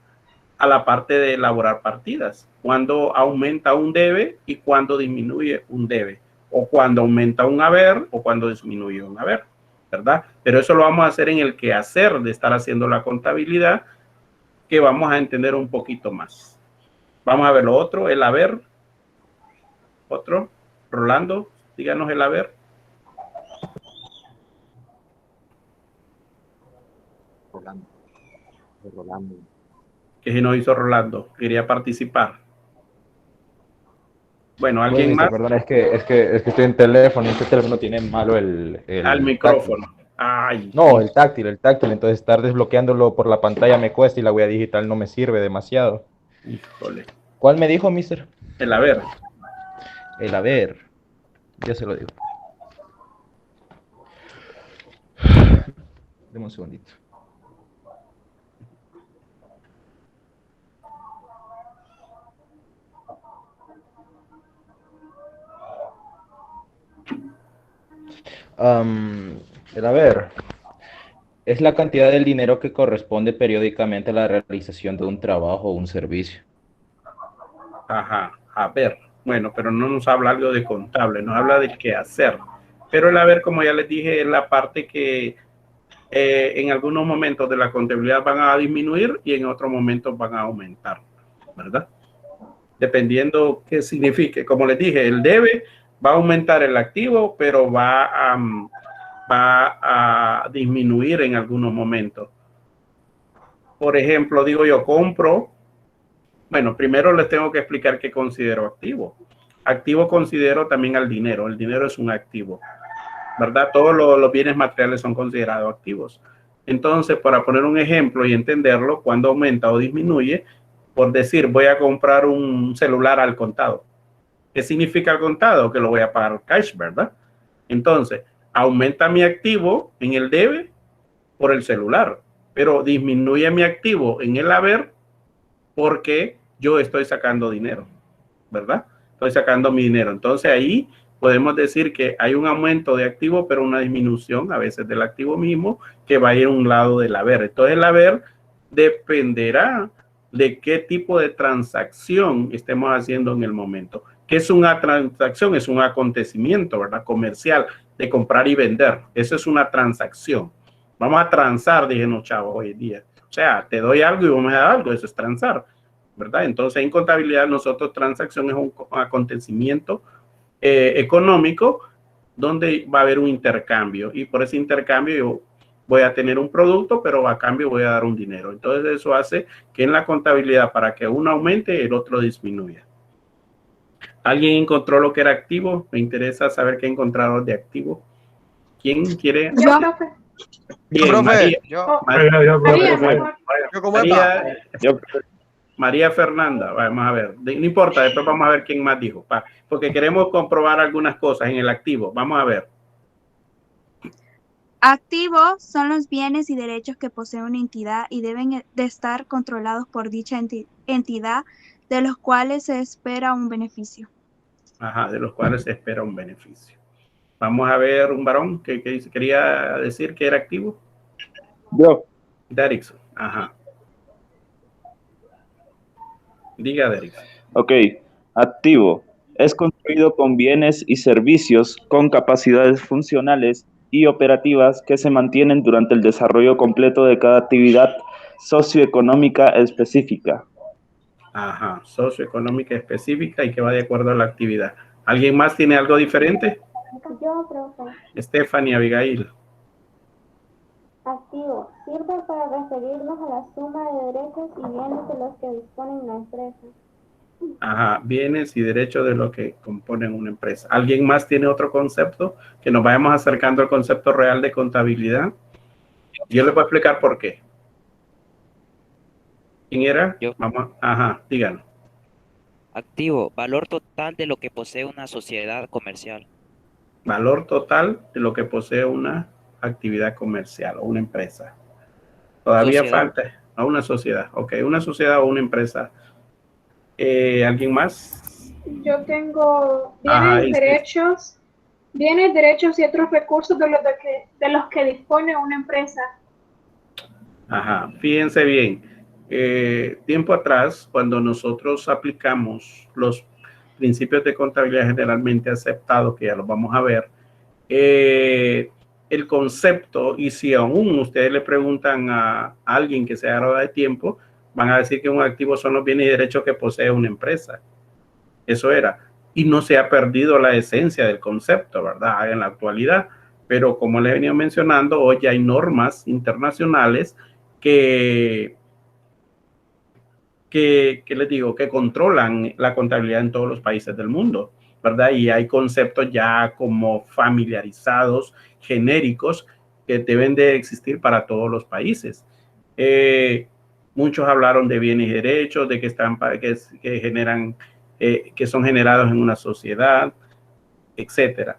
a la parte de elaborar partidas, cuando aumenta un debe y cuando disminuye un debe, o cuando aumenta un haber o cuando disminuye un haber, ¿verdad? Pero eso lo vamos a hacer en el quehacer de estar haciendo la contabilidad, que vamos a entender un poquito más. Vamos a ver lo otro, el haber. Otro, Rolando, díganos el haber. Rolando. Que si no hizo Rolando, quería participar. Bueno, ¿alguien más? Perdón, es que estoy en teléfono y este teléfono tiene malo al micrófono. Táctil. Ay. No, el táctil, entonces estar desbloqueándolo por la pantalla me cuesta y la huella digital no me sirve demasiado. Híjole. ¿Cuál me dijo, mister? El haber. El haber. Ya se lo digo. Deme un segundito. El haber es la cantidad del dinero que corresponde periódicamente a la realización de un trabajo o un servicio. Ajá, haber. Bueno, pero no nos habla algo de contable, nos habla de qué hacer. Pero el haber, como ya les dije, es la parte que en algunos momentos de la contabilidad van a disminuir y en otros momentos van a aumentar, ¿verdad? Dependiendo qué signifique. Como les dije, el debe va a aumentar el activo, pero va a disminuir en algunos momentos. Por ejemplo, digo yo, compro. Bueno, primero les tengo que explicar qué considero activo. Activo considero también al dinero. El dinero es un activo, ¿verdad? Todos los bienes materiales son considerados activos. Entonces, para poner un ejemplo y entenderlo, cuando aumenta o disminuye, por decir, voy a comprar un celular al contado. ¿Qué significa al contado? Que lo voy a pagar cash, ¿verdad? Entonces, aumenta mi activo en el debe por el celular, pero disminuye mi activo en el haber porque yo estoy sacando dinero, ¿verdad? Estoy sacando mi dinero. Entonces ahí podemos decir que hay un aumento de activo, pero una disminución a veces del activo mismo que va a ir a un lado del haber. Entonces el haber dependerá de qué tipo de transacción estemos haciendo en el momento. ¿Qué es una transacción? Es un acontecimiento, ¿verdad? Comercial, de comprar y vender. Eso es una transacción. Vamos a transar, dicen los chavos hoy en día. O sea, te doy algo y vamos a dar algo. Eso es transar, ¿verdad? Entonces, en contabilidad, nosotros transacción es un acontecimiento económico donde va a haber un intercambio. Y por ese intercambio yo voy a tener un producto, pero a cambio voy a dar un dinero. Entonces, eso hace que en la contabilidad, para que uno aumente, el otro disminuya. ¿Alguien encontró lo que era activo? Me interesa saber qué encontraron de activo. ¿Quién quiere? Yo, profe. Bien, profe, María, yo. María, mejor. Yo como María, María Fernanda, vamos a ver. No importa, después vamos a ver quién más dijo. Porque queremos comprobar algunas cosas en el activo. Vamos a ver. Activos son los bienes y derechos que posee una entidad y deben de estar controlados por dicha entidad, de los cuales se espera un beneficio. Ajá, de los cuales se espera un beneficio. Vamos a ver un varón que quería decir que era activo. Yo. Derrickson, ajá. Diga, Derrickson. Ok, activo. Es construido con bienes y servicios con capacidades funcionales y operativas que se mantienen durante el desarrollo completo de cada actividad socioeconómica específica. Ajá, socioeconómica específica y que va de acuerdo a la actividad. ¿Alguien más tiene algo diferente? Yo, profe. Stephanie, Abigail. Activo. Sirve para referirnos a la suma de derechos y bienes de los que disponen la empresa. Ajá, bienes y derechos de lo que componen una empresa. ¿Alguien más tiene otro concepto? Que nos vayamos acercando al concepto real de contabilidad. Yo les voy a explicar por qué. ¿Quién era? Yo. Vamos, ajá, díganlo. Activo, valor total de lo que posee una sociedad comercial. Valor total de lo que posee una actividad comercial o una empresa. Todavía Sociedad. falta a una sociedad. Ok, una sociedad o una empresa. ¿Alguien más? Yo tengo Ajá, bienes, derechos y otros recursos de los que dispone una empresa. Ajá, fíjense bien. Tiempo atrás, cuando nosotros aplicamos los principios de contabilidad generalmente aceptados, que ya los vamos a ver, el concepto, y si aún ustedes le preguntan a alguien que se ha graduado de tiempo, van a decir que un activo son los bienes y derechos que posee una empresa. Eso era. Y no se ha perdido la esencia del concepto, ¿verdad? En la actualidad. Pero como les he venido mencionando, hoy hay normas internacionales que les digo, que controlan la contabilidad en todos los países del mundo, ¿verdad? Y hay conceptos ya como familiarizados, genéricos, que deben de existir para todos los países. Muchos hablaron de bienes y derechos, de que generan, que son generados en una sociedad, etcétera.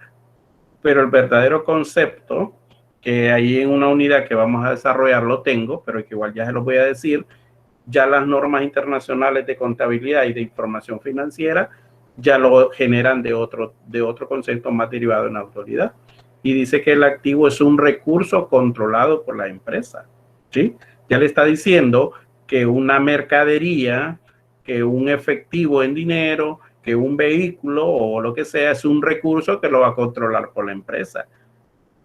Pero el verdadero concepto, que ahí en una unidad que vamos a desarrollar lo tengo, pero que igual ya se los voy a decir, ya las normas internacionales de contabilidad y de información financiera ya lo generan de otro concepto más derivado en la autoridad. Y dice que el activo es un recurso controlado por la empresa, ¿sí? Ya le está diciendo que una mercadería, que un efectivo en dinero, que un vehículo o lo que sea es un recurso que lo va a controlar por la empresa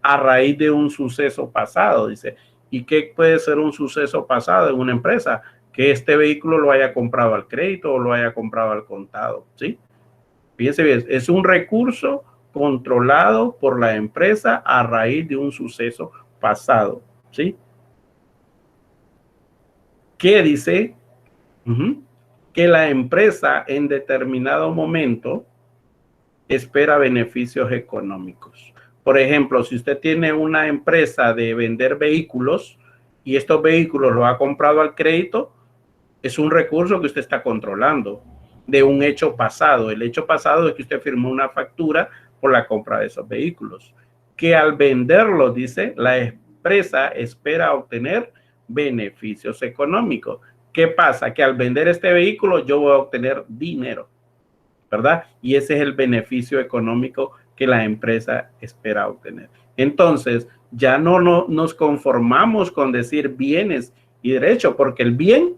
a raíz de un suceso pasado, dice. ¿Y qué puede ser un suceso pasado en una empresa? Que este vehículo lo haya comprado al crédito o lo haya comprado al contado, ¿sí? Fíjense bien, es un recurso controlado por la empresa a raíz de un suceso pasado, ¿sí? ¿Qué dice? Que la empresa en determinado momento espera beneficios económicos. Por ejemplo, si usted tiene una empresa de vender vehículos y estos vehículos los ha comprado al crédito, es un recurso que usted está controlando de un hecho pasado. El hecho pasado es que usted firmó una factura por la compra de esos vehículos, que al venderlos, dice, la empresa espera obtener beneficios económicos. ¿Qué pasa? Que al vender este vehículo yo voy a obtener dinero, ¿verdad? Y ese es el beneficio económico que la empresa espera obtener. Entonces, ya no nos conformamos con decir bienes y derechos, porque el bien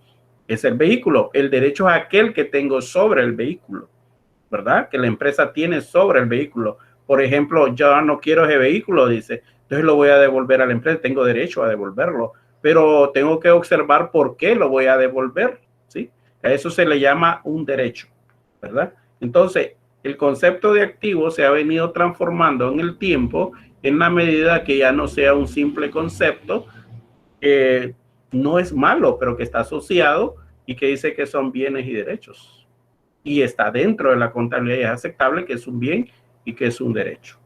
es el vehículo, el derecho es aquel que tengo sobre el vehículo, ¿verdad? Que la empresa tiene sobre el vehículo. Por ejemplo, yo no quiero ese vehículo, dice, entonces lo voy a devolver a la empresa, tengo derecho a devolverlo, pero tengo que observar por qué lo voy a devolver, ¿sí? A eso se le llama un derecho, ¿verdad? Entonces, el concepto de activo se ha venido transformando en el tiempo en la medida que ya no sea un simple concepto que no es malo, pero que está asociado y que dice que son bienes y derechos. Y está dentro de la contabilidad y es aceptable que es un bien y que es un derecho.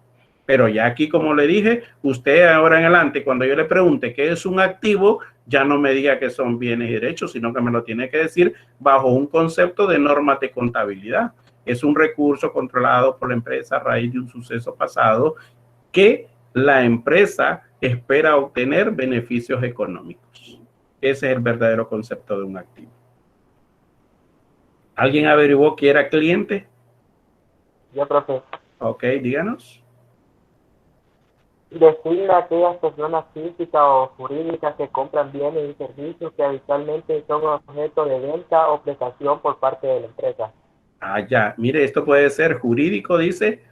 Pero ya aquí, como le dije, usted ahora en adelante, cuando yo le pregunte qué es un activo, ya no me diga que son bienes y derechos, sino que me lo tiene que decir bajo un concepto de normas de contabilidad. Es un recurso controlado por la empresa a raíz de un suceso pasado que la empresa espera obtener beneficios económicos. Ese es el verdadero concepto de un activo. ¿Alguien averiguó que era cliente? Yo, profe. Ok, díganos. Designa a aquellas personas físicas o jurídicas que compran bienes y servicios que habitualmente son objeto de venta o prestación por parte de la empresa. Ah, ya. Mire, esto puede ser jurídico, dice,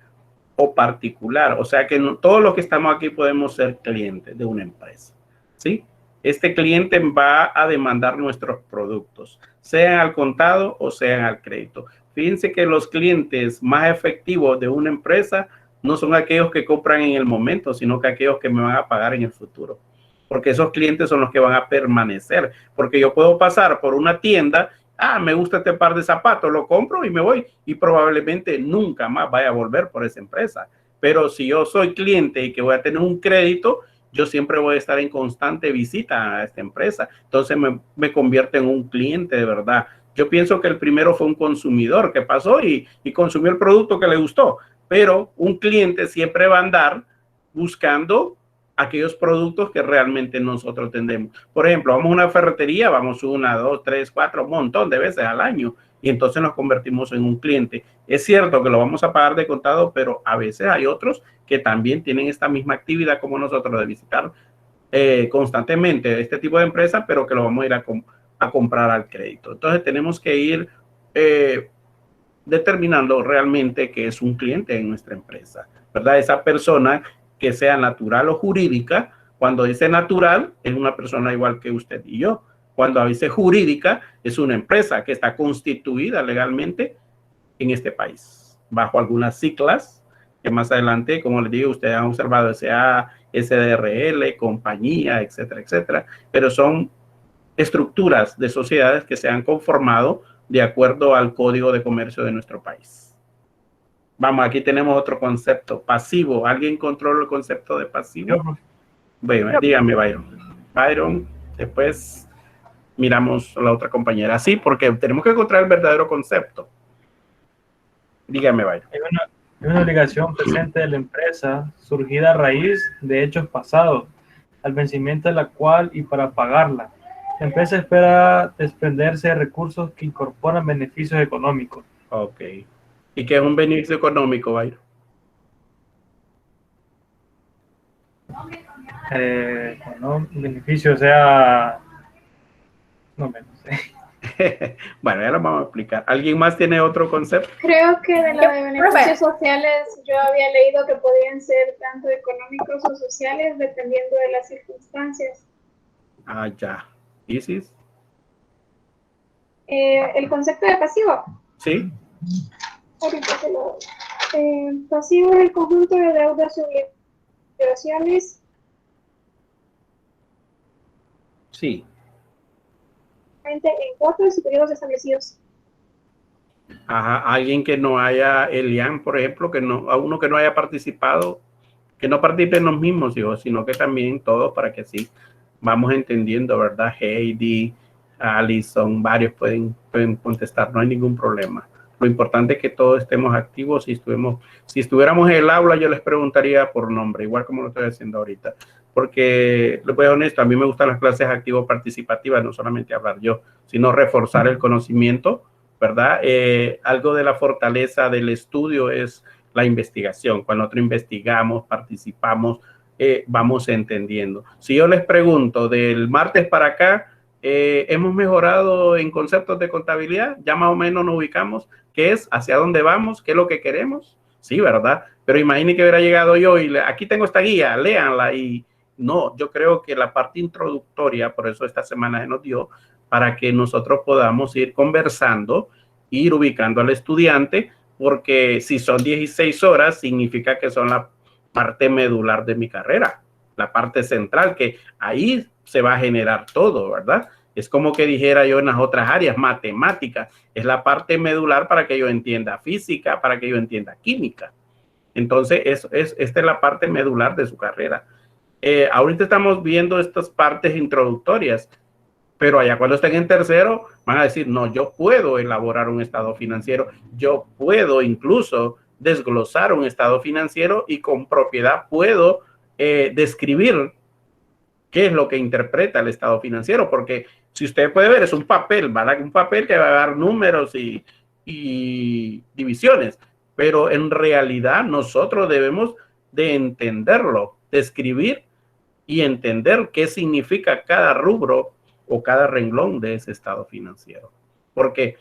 o particular. O sea que no, todos los que estamos aquí podemos ser clientes de una empresa, ¿sí? Este cliente va a demandar nuestros productos, sean al contado o sean al crédito. Fíjense que los clientes más efectivos de una empresa no son aquellos que compran en el momento, sino que aquellos que me van a pagar en el futuro. Porque esos clientes son los que van a permanecer. Porque yo puedo pasar por una tienda, me gusta este par de zapatos, lo compro y me voy. Y probablemente nunca más vaya a volver por esa empresa. Pero si yo soy cliente y que voy a tener un crédito, yo siempre voy a estar en constante visita a esta empresa. Entonces me convierte en un cliente de verdad. Yo pienso que el primero fue un consumidor que pasó y consumió el producto que le gustó. Pero un cliente siempre va a andar buscando aquellos productos que realmente nosotros tendemos. Por ejemplo, vamos a una ferretería, vamos 1, 2, 3, 4, un montón de veces al año y entonces nos convertimos en un cliente. Es cierto que lo vamos a pagar de contado, pero a veces hay otros que también tienen esta misma actividad como nosotros de visitar constantemente este tipo de empresas, pero que lo vamos a ir a comprar al crédito. Entonces tenemos que ir determinando realmente que es un cliente en nuestra empresa, ¿verdad? Esa persona que sea natural o jurídica. Cuando dice natural, es una persona igual que usted y yo. Cuando dice jurídica, es una empresa que está constituida legalmente en este país, bajo algunas siglas que más adelante, como les digo, ustedes han observado, SA, SDRL, compañía, etcétera, etcétera, pero son estructuras de sociedades que se han conformado de acuerdo al Código de Comercio de nuestro país. Vamos, aquí tenemos otro concepto, pasivo. ¿Alguien controla el concepto de pasivo? Bueno, dígame, Byron. Byron, después miramos a la otra compañera. Sí, porque tenemos que encontrar el verdadero concepto. Dígame, Byron. Hay una obligación presente de la empresa surgida a raíz de hechos pasados, al vencimiento de la cual y para pagarla. La empresa espera desprenderse de recursos que incorporan beneficios económicos. Ok. ¿Y qué es un beneficio económico, Byron? No, beneficio, o sea... No sé. Bueno, ya lo vamos a explicar. ¿Alguien más tiene otro concepto? Creo que de la de beneficios sociales yo había leído que podían ser tanto económicos o sociales dependiendo de las circunstancias. Ah, ya. ¿Isis? El concepto de pasivo. Sí. Ahorita se lo doy. Pasivo es el conjunto de deudas y obligaciones. Sí. En cuotas y periodos establecidos. Ajá. Alguien que no haya, Elian, por ejemplo, a uno que no haya participado, que no participe en los mismos, hijos, sino que también todos para que sí vamos entendiendo, ¿verdad? Heidi, Alison, varios pueden contestar, no hay ningún problema. Lo importante es que todos estemos activos. Si estuviéramos en el aula, yo les preguntaría por nombre, igual como lo estoy haciendo ahorita. porque, les voy a ser honesto, a mí me gustan las clases activo-participativas, no solamente hablar yo, sino reforzar el conocimiento, ¿verdad? Algo de la fortaleza del estudio es la investigación. Cuando nosotros investigamos, participamos, vamos entendiendo. Si yo les pregunto, del martes para acá, hemos mejorado en conceptos de contabilidad, ya más o menos nos ubicamos, ¿qué es? ¿Hacia dónde vamos? ¿Qué es lo que queremos? Sí, ¿verdad? Pero imagine que hubiera llegado yo y aquí tengo esta guía, léanla. Y no, yo creo que la parte introductoria, por eso esta semana se nos dio, para que nosotros podamos ir conversando, ir ubicando al estudiante, porque si son 16 horas, significa que son la parte medular de mi carrera, la parte central, que ahí se va a generar todo, ¿verdad? Es como que dijera yo en las otras áreas, matemáticas, es la parte medular para que yo entienda física, para que yo entienda química. Entonces, esta es la parte medular de su carrera. Ahorita estamos viendo estas partes introductorias, pero allá cuando estén en tercero van a decir, no, yo puedo elaborar un estado financiero, yo puedo incluso desglosar un estado financiero y con propiedad puedo describir qué es lo que interpreta el estado financiero, porque si usted puede ver, es un papel, ¿verdad? Un papel que va a dar números y divisiones, pero en realidad nosotros debemos de entenderlo, describir y entender qué significa cada rubro o cada renglón de ese estado financiero. Porque,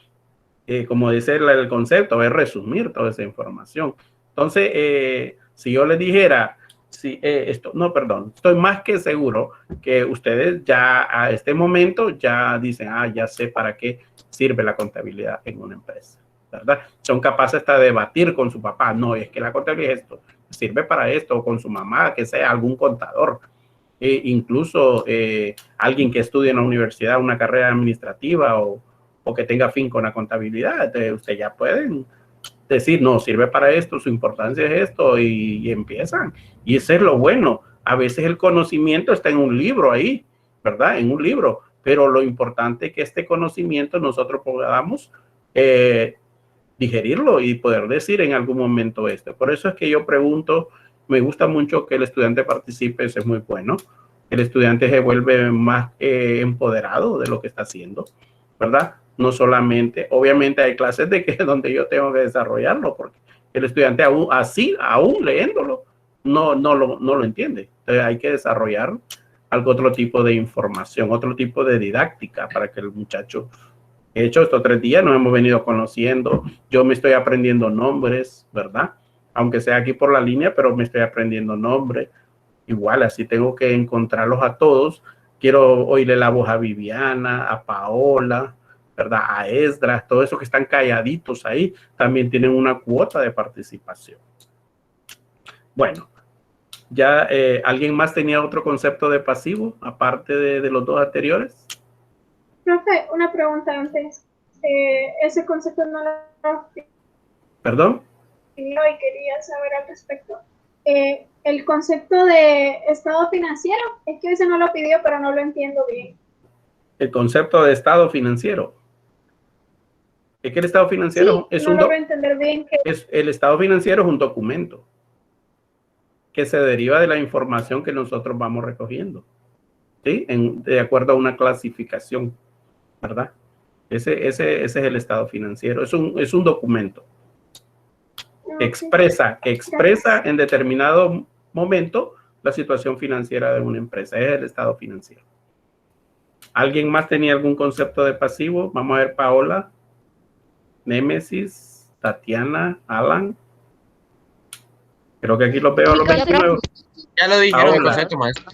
como dice el concepto, es resumir toda esa información. Entonces, si yo les dijera, estoy más que seguro que ustedes ya a este momento ya dicen, ya sé para qué sirve la contabilidad en una empresa, ¿verdad? Son capaces hasta de debatir con su papá, no, es que la contabilidad es esto, sirve para esto, o con su mamá, que sea algún contador. Incluso alguien que estudie en la universidad una carrera administrativa o que tenga fin con la contabilidad, usted ya pueden decir, no, sirve para esto, su importancia es esto, y empiezan. Y eso es lo bueno. A veces el conocimiento está en un libro ahí, ¿verdad? En un libro, pero lo importante es que este conocimiento nosotros podamos digerirlo y poder decir en algún momento esto. Por eso es que yo pregunto, me gusta mucho que el estudiante participe, eso es muy bueno. El estudiante se vuelve más empoderado de lo que está haciendo, ¿verdad? No solamente, obviamente hay clases donde yo tengo que desarrollarlo, porque el estudiante aún leyéndolo, no lo entiende. Entonces hay que desarrollar otro tipo de información, otro tipo de didáctica para que el muchacho... De hecho, estos 3 días nos hemos venido conociendo, yo me estoy aprendiendo nombres, ¿verdad? Aunque sea aquí por la línea, pero me estoy aprendiendo nombres. Igual, así tengo que encontrarlos a todos. Quiero oírle la voz a Viviana, a Paola, ¿verdad? A Esdras, todos esos que están calladitos ahí, también tienen una cuota de participación. Bueno, ya ¿alguien más tenía otro concepto de pasivo, aparte de los 2 anteriores? Profe, una pregunta antes. Ese concepto no lo... ¿Perdón? Y quería saber al respecto. El concepto de estado financiero, es que ese no lo pidió, pero no lo entiendo bien. El concepto de estado financiero. Es que el estado financiero es entender bien que... el estado financiero es un documento que se deriva de la información que nosotros vamos recogiendo, ¿sí? De acuerdo a una clasificación, ¿verdad? Ese es el estado financiero. Es un documento que expresa en determinado momento la situación financiera de una empresa. Es el estado financiero. ¿Alguien más tenía algún concepto de pasivo? Vamos a ver, Paola, Némesis, Tatiana, Alan. Creo que aquí lo veo. Ya lo dijeron el concepto, maestro.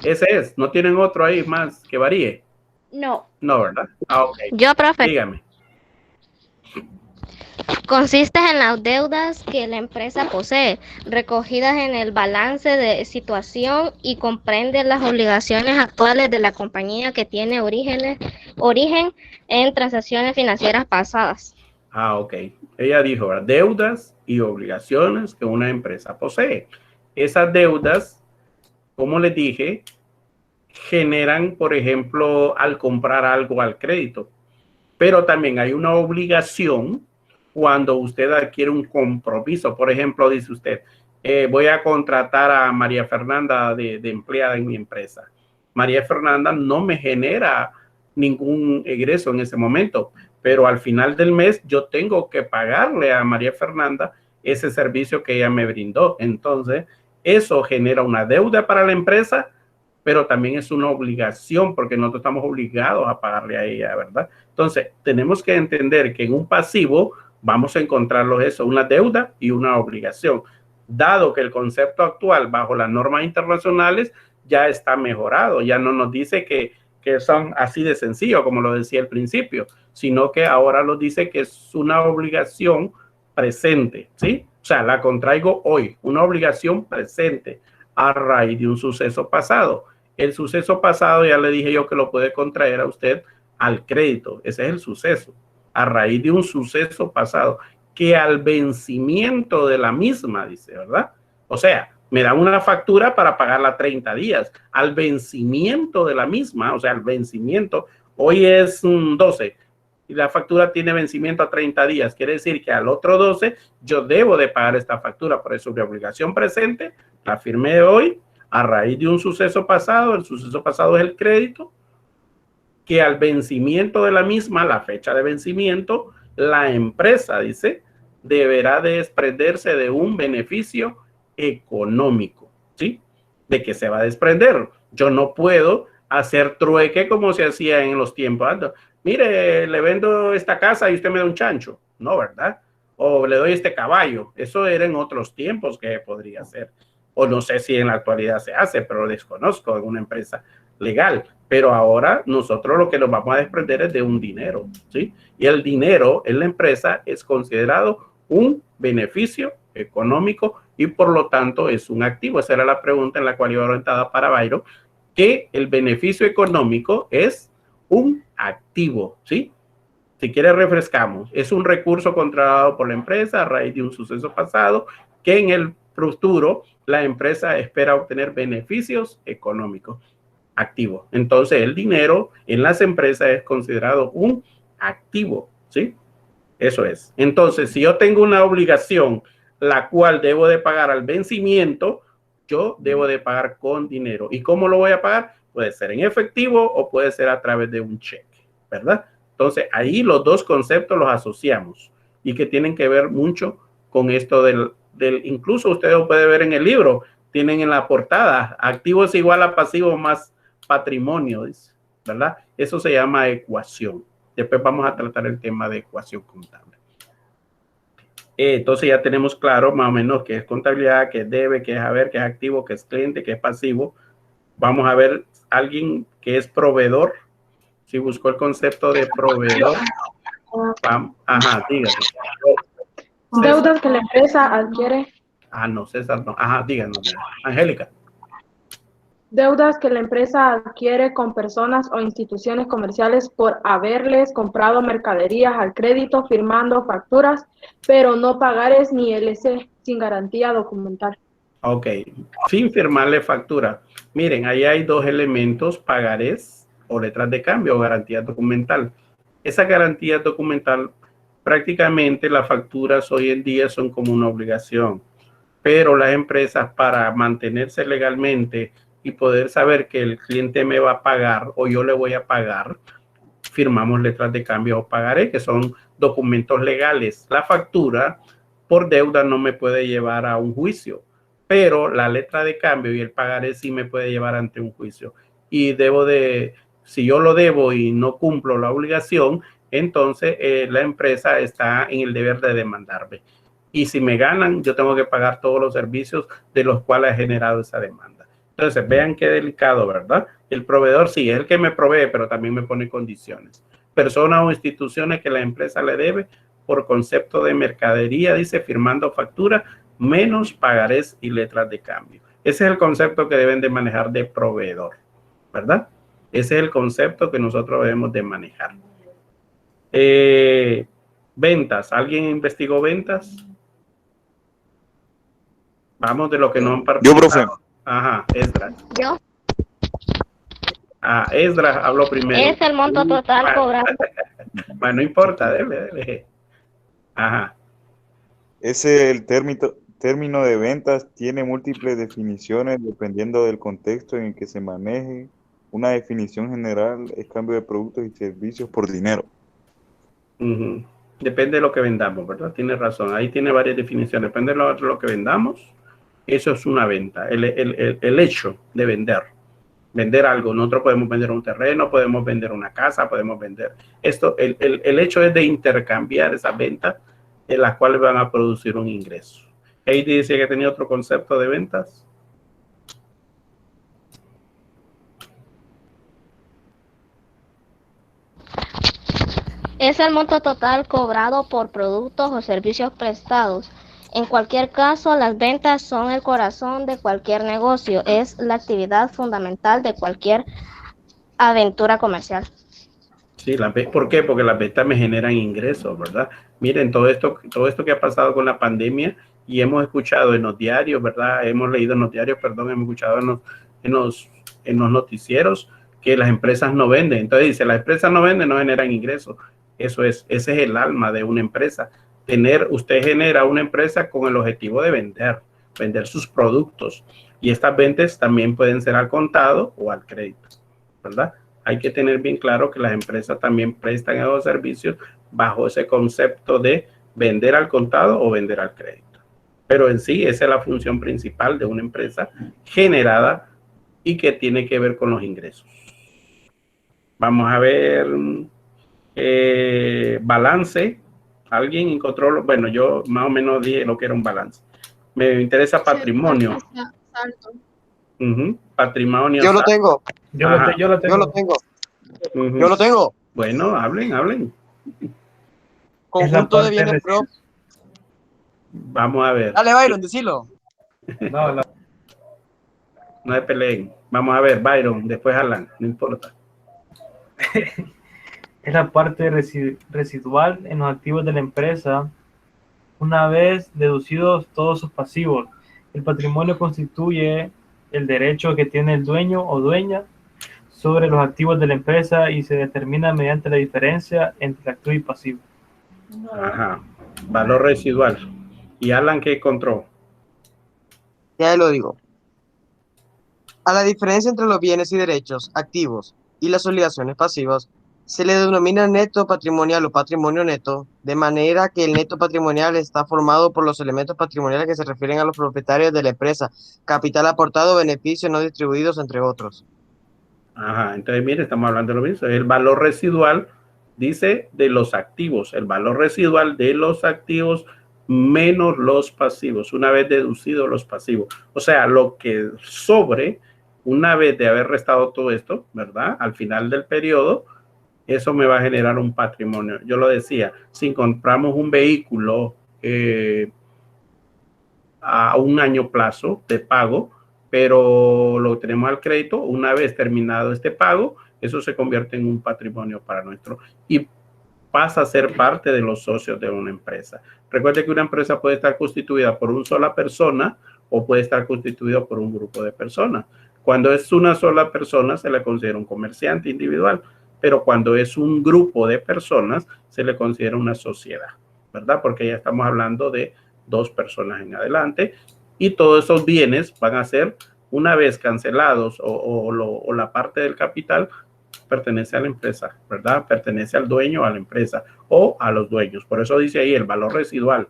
Ese es. ¿No tienen otro ahí más que varíe? No. No, ¿verdad? Ok. Yo, profe. Dígame. Consiste en las deudas que la empresa posee, recogidas en el balance de situación, y comprende las obligaciones actuales de la compañía que tiene origen en transacciones financieras pasadas. Ok. Ella dijo, ¿verdad? Deudas y obligaciones que una empresa posee. Esas deudas, como les dije, generan, por ejemplo, al comprar algo al crédito. Pero también hay una obligación cuando usted adquiere un compromiso. Por ejemplo, dice usted, voy a contratar a María Fernanda de empleada en mi empresa. María Fernanda no me genera ningún egreso en ese momento, pero al final del mes yo tengo que pagarle a María Fernanda ese servicio que ella me brindó. Entonces, eso genera una deuda para la empresa, pero también es una obligación porque nosotros estamos obligados a pagarle a ella, ¿verdad? Entonces, tenemos que entender que en un pasivo vamos a encontrarlo eso, una deuda y una obligación, dado que el concepto actual bajo las normas internacionales ya está mejorado, ya no nos dice que son así de sencillo, como lo decía al principio, sino que ahora nos dice que es una obligación presente, ¿sí? O sea, la contraigo hoy, una obligación presente a raíz de un suceso pasado. El suceso pasado ya le dije yo que lo puede contraer a usted al crédito, ese es el suceso, a raíz de un suceso pasado, que al vencimiento de la misma, dice, ¿verdad? O sea, me da una factura para pagarla 30 días, al vencimiento de la misma, o sea, al vencimiento, hoy es un 12, y la factura tiene vencimiento a 30 días, quiere decir que al otro 12 yo debo de pagar esta factura, por eso mi obligación presente la firmé hoy a raíz de un suceso pasado, el suceso pasado es el crédito, que al vencimiento de la misma, la fecha de vencimiento, la empresa, dice, deberá de desprenderse de un beneficio económico, ¿sí? ¿De qué se va a desprender? Yo no puedo hacer trueque como se hacía en los tiempos. Mire, le vendo esta casa y usted me da un chancho. No, ¿verdad? O le doy este caballo. Eso era en otros tiempos que podría hacer. O no sé si en la actualidad se hace, pero lo desconozco en una empresa legal. Pero ahora nosotros lo que nos vamos a desprender es de un dinero, ¿sí? Y el dinero en la empresa es considerado un beneficio económico y por lo tanto es un activo. Esa era la pregunta en la cual iba orientada para Byron, que el beneficio económico es un activo, ¿sí? Si quiere refrescamos, es un recurso contratado por la empresa a raíz de un suceso pasado que en el futuro la empresa espera obtener beneficios económicos. Activo. Entonces el dinero en las empresas es considerado un activo, ¿sí? Eso es. Entonces, si yo tengo una obligación la cual debo de pagar al vencimiento, yo debo de pagar con dinero. ¿Y cómo lo voy a pagar? Puede ser en efectivo o puede ser a través de un cheque, ¿verdad? Entonces, ahí los dos conceptos los asociamos y que tienen que ver mucho con esto del incluso usted lo puede ver en el libro, tienen en la portada, activo es igual a pasivo más patrimonio, ¿verdad? Eso se llama ecuación. Después vamos a tratar el tema de ecuación contable. Entonces ya tenemos claro más o menos qué es contabilidad, qué es debe, qué es haber, qué es activo, qué es cliente, qué es pasivo. Vamos a ver alguien que es proveedor. Si buscó el concepto de proveedor. Ajá, dígame. Deudas que la empresa adquiere. Ah, no, César, no. Ajá, díganos. Angélica. Deudas que la empresa adquiere con personas o instituciones comerciales por haberles comprado mercaderías al crédito, firmando facturas, pero no pagares ni LC, sin garantía documental. Ok, sin firmarle factura. Miren, ahí hay dos elementos, pagarés o letras de cambio o garantía documental. Esa garantía documental, prácticamente las facturas hoy en día son como una obligación, pero las empresas para mantenerse legalmente y poder saber que el cliente me va a pagar o yo le voy a pagar, firmamos letras de cambio o pagaré, que son documentos legales. La factura por deuda no me puede llevar a un juicio, pero la letra de cambio y el pagaré sí me puede llevar ante un juicio. Y si yo lo debo y no cumplo la obligación, entonces la empresa está en el deber de demandarme. Y si me ganan, yo tengo que pagar todos los servicios de los cuales he generado esa demanda. Entonces, vean qué delicado, ¿verdad? El proveedor sí, es el que me provee, pero también me pone condiciones. Personas o instituciones que la empresa le debe por concepto de mercadería, dice, firmando factura, menos pagarés y letras de cambio. Ese es el concepto que deben de manejar de proveedor, ¿verdad? Ese es el concepto que nosotros debemos de manejar. Ventas. ¿Alguien investigó ventas? Vamos de lo que no han participado. Yo, profe. Ajá, Esdras. Yo. Ah, Esdras habló primero. Es el monto total cobrado. Bueno, no importa, dele. Ajá. Es el término de ventas tiene múltiples definiciones dependiendo del contexto en el que se maneje. Una definición general es cambio de productos y servicios por dinero. Ujú. Depende de lo que vendamos, ¿verdad? Tiene razón. Ahí tiene varias definiciones. Depende de lo que vendamos. Eso es una venta. El hecho de vender algo. Nosotros podemos vender un terreno, podemos vender una casa, podemos vender esto. El hecho es de intercambiar esas ventas en las cuales van a producir un ingreso. Heidi dice que tenía otro concepto de ventas. Es el monto total cobrado por productos o servicios prestados. En cualquier caso, las ventas son el corazón de cualquier negocio. Es la actividad fundamental de cualquier aventura comercial. Sí, ¿por qué? Porque las ventas me generan ingresos, ¿verdad? Miren, todo esto que ha pasado con la pandemia y hemos escuchado en los diarios, ¿verdad? Hemos leído en los diarios, perdón, hemos escuchado en los noticieros que las empresas no venden. Entonces dice, las empresas no venden, no generan ingresos. Ese es el alma de una empresa. Usted genera una empresa con el objetivo de vender sus productos. Y estas ventas también pueden ser al contado o al crédito, ¿verdad? Hay que tener bien claro que las empresas también prestan esos servicios bajo ese concepto de vender al contado o vender al crédito. Pero en sí, esa es la función principal de una empresa generada y que tiene que ver con los ingresos. Vamos a ver balance. ¿Alguien encontró? Bueno, yo más o menos dije lo que era un balance. Me interesa patrimonio. Patrimonio. Yo lo tengo. Yo lo tengo. Yo lo tengo. Bueno, hablen. Conjunto de bienes propios. Vamos a ver. Dale, Byron, decilo. No se peleen. Vamos a ver, Byron, después Alan, no importa. Es la parte residual en los activos de la empresa. Una vez deducidos todos sus pasivos, el patrimonio constituye el derecho que tiene el dueño o dueña sobre los activos de la empresa y se determina mediante la diferencia entre activo y pasivo. Ajá. Valor residual. ¿Y Alan qué encontró? Ya lo digo. A la diferencia entre los bienes y derechos activos y las obligaciones pasivas, se le denomina neto patrimonial o patrimonio neto, de manera que el neto patrimonial está formado por los elementos patrimoniales que se refieren a los propietarios de la empresa, capital aportado, beneficios no distribuidos, entre otros. Ajá, entonces mire, estamos hablando de lo mismo. El valor residual dice de los activos, el valor residual de los activos menos los pasivos, una vez deducidos los pasivos. O sea, lo que sobre, una vez de haber restado todo esto, ¿verdad? Al final del periodo, eso me va a generar un patrimonio. Yo lo decía, si compramos un vehículo a un año plazo de pago, pero lo tenemos al crédito, una vez terminado este pago, eso se convierte en un patrimonio para nuestro y pasa a ser parte de los socios de una empresa. Recuerde que una empresa puede estar constituida por una sola persona o puede estar constituida por un grupo de personas. Cuando es una sola persona se le considera un comerciante individual, pero cuando es un grupo de personas se le considera una sociedad, ¿verdad? Porque ya estamos hablando de 2 personas en adelante y todos esos bienes van a ser, una vez cancelados o la parte del capital, pertenece a la empresa, ¿verdad? Pertenece al dueño, a la empresa o a los dueños. Por eso dice ahí el valor residual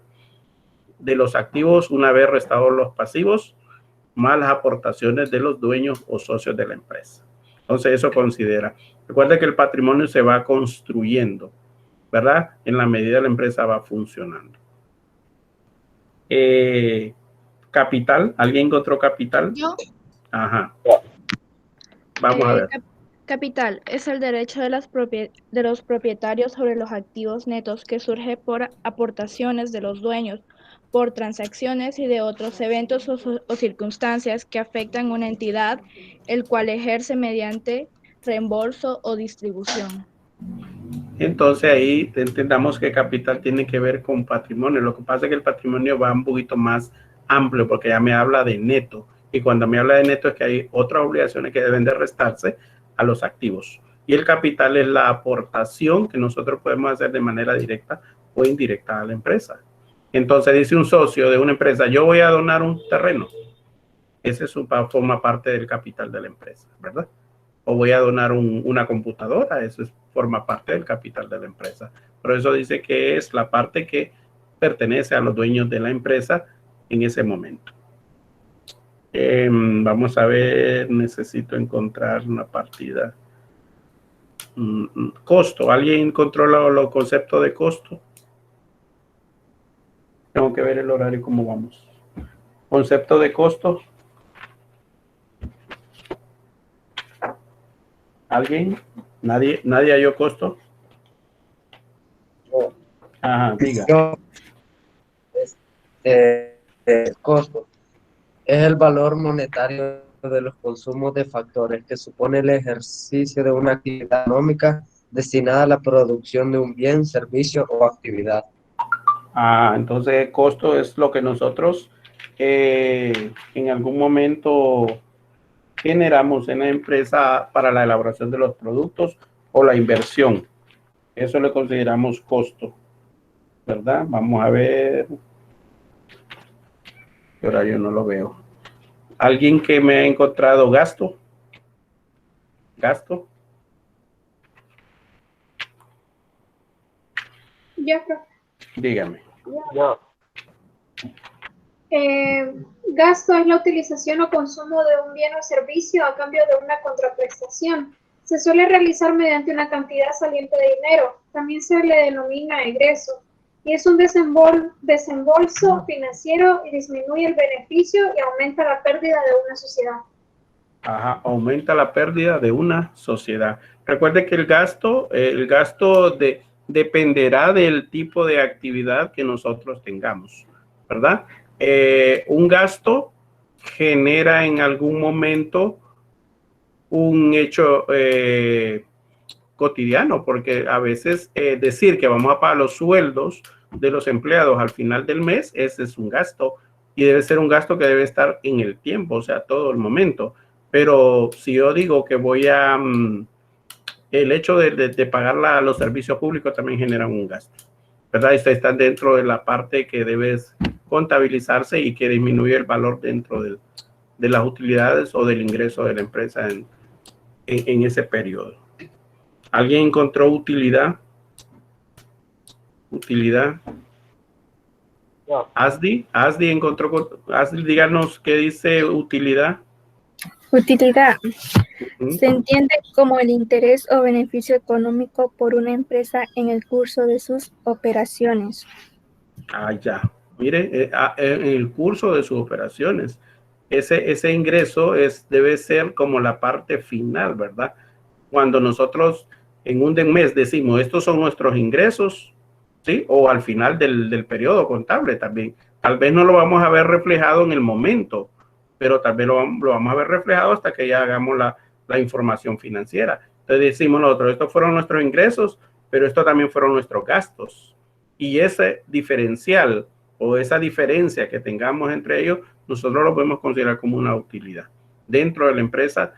de los activos una vez restados los pasivos, más las aportaciones de los dueños o socios de la empresa. Entonces eso considera. Recuerda que el patrimonio se va construyendo, ¿verdad? En la medida la empresa va funcionando. Capital, ¿alguien encontró capital? Yo. Ajá. Vamos a ver. Capital es el derecho de los propietarios sobre los activos netos que surge por aportaciones de los dueños, por transacciones y de otros eventos o circunstancias que afectan una entidad, el cual ejerce mediante reembolso o distribución. Entonces ahí entendamos que capital tiene que ver con patrimonio. Lo que pasa es que el patrimonio va un poquito más amplio porque ya me habla de neto. Y cuando me habla de neto es que hay otras obligaciones que deben de restarse a los activos. Y el capital es la aportación que nosotros podemos hacer de manera directa o indirecta a la empresa. Entonces dice un socio de una empresa, yo voy a donar un terreno. Ese forma parte del capital de la empresa, ¿verdad? O voy a donar una computadora, eso forma parte del capital de la empresa. Por eso dice que es la parte que pertenece a los dueños de la empresa en ese momento. Vamos a ver, necesito encontrar una partida. Costo, ¿alguien controla los conceptos de costo? Tengo que ver el horario, cómo vamos. Concepto de costo. ¿Alguien? ¿Nadie halló costo? Ajá, diga. Costo es el valor monetario de los consumos de factores que supone el ejercicio de una actividad económica destinada a la producción de un bien, servicio o actividad. Entonces costo es lo que nosotros en algún momento generamos en la empresa para la elaboración de los productos o la inversión. Eso le consideramos costo, ¿verdad? Vamos a ver. Ahora yo no lo veo. ¿Alguien que me ha encontrado gasto? ¿Gasto? Yo creo. Dígame. Yo. Gasto es la utilización o consumo de un bien o servicio a cambio de una contraprestación. Se suele realizar mediante una cantidad saliente de dinero. También se le denomina egreso. Y es un desembolso financiero y disminuye el beneficio y aumenta la pérdida de una sociedad. Ajá, aumenta la pérdida de una sociedad. Recuerde que el gasto dependerá del tipo de actividad que nosotros tengamos, ¿verdad? Un gasto genera en algún momento un hecho cotidiano, porque a veces decir que vamos a pagar los sueldos de los empleados al final del mes, ese es un gasto y debe ser un gasto que debe estar en el tiempo, o sea, todo el momento. Pero si yo digo que voy a, el hecho de pagar los servicios públicos también genera un gasto, ¿verdad? Esto está dentro de la parte que debes contabilizarse y que disminuye el valor dentro de las utilidades o del ingreso de la empresa en ese periodo. ¿Alguien encontró utilidad? Utilidad. No. Asdi encontró. Asdi, díganos qué dice utilidad. Utilidad. Se entiende como el interés o beneficio económico por una empresa en el curso de sus operaciones. Ya. Mire, en el curso de sus operaciones. Ese ingreso debe ser como la parte final, ¿verdad? Cuando nosotros en un mes decimos, estos son nuestros ingresos, ¿sí? O al final del periodo contable también. Tal vez no lo vamos a ver reflejado en el momento, pero tal vez lo vamos a ver reflejado hasta que ya hagamos la información financiera. Entonces decimos nosotros, estos fueron nuestros ingresos, pero estos también fueron nuestros gastos. Y ese diferencial o esa diferencia que tengamos entre ellos, nosotros lo podemos considerar como una utilidad dentro de la empresa.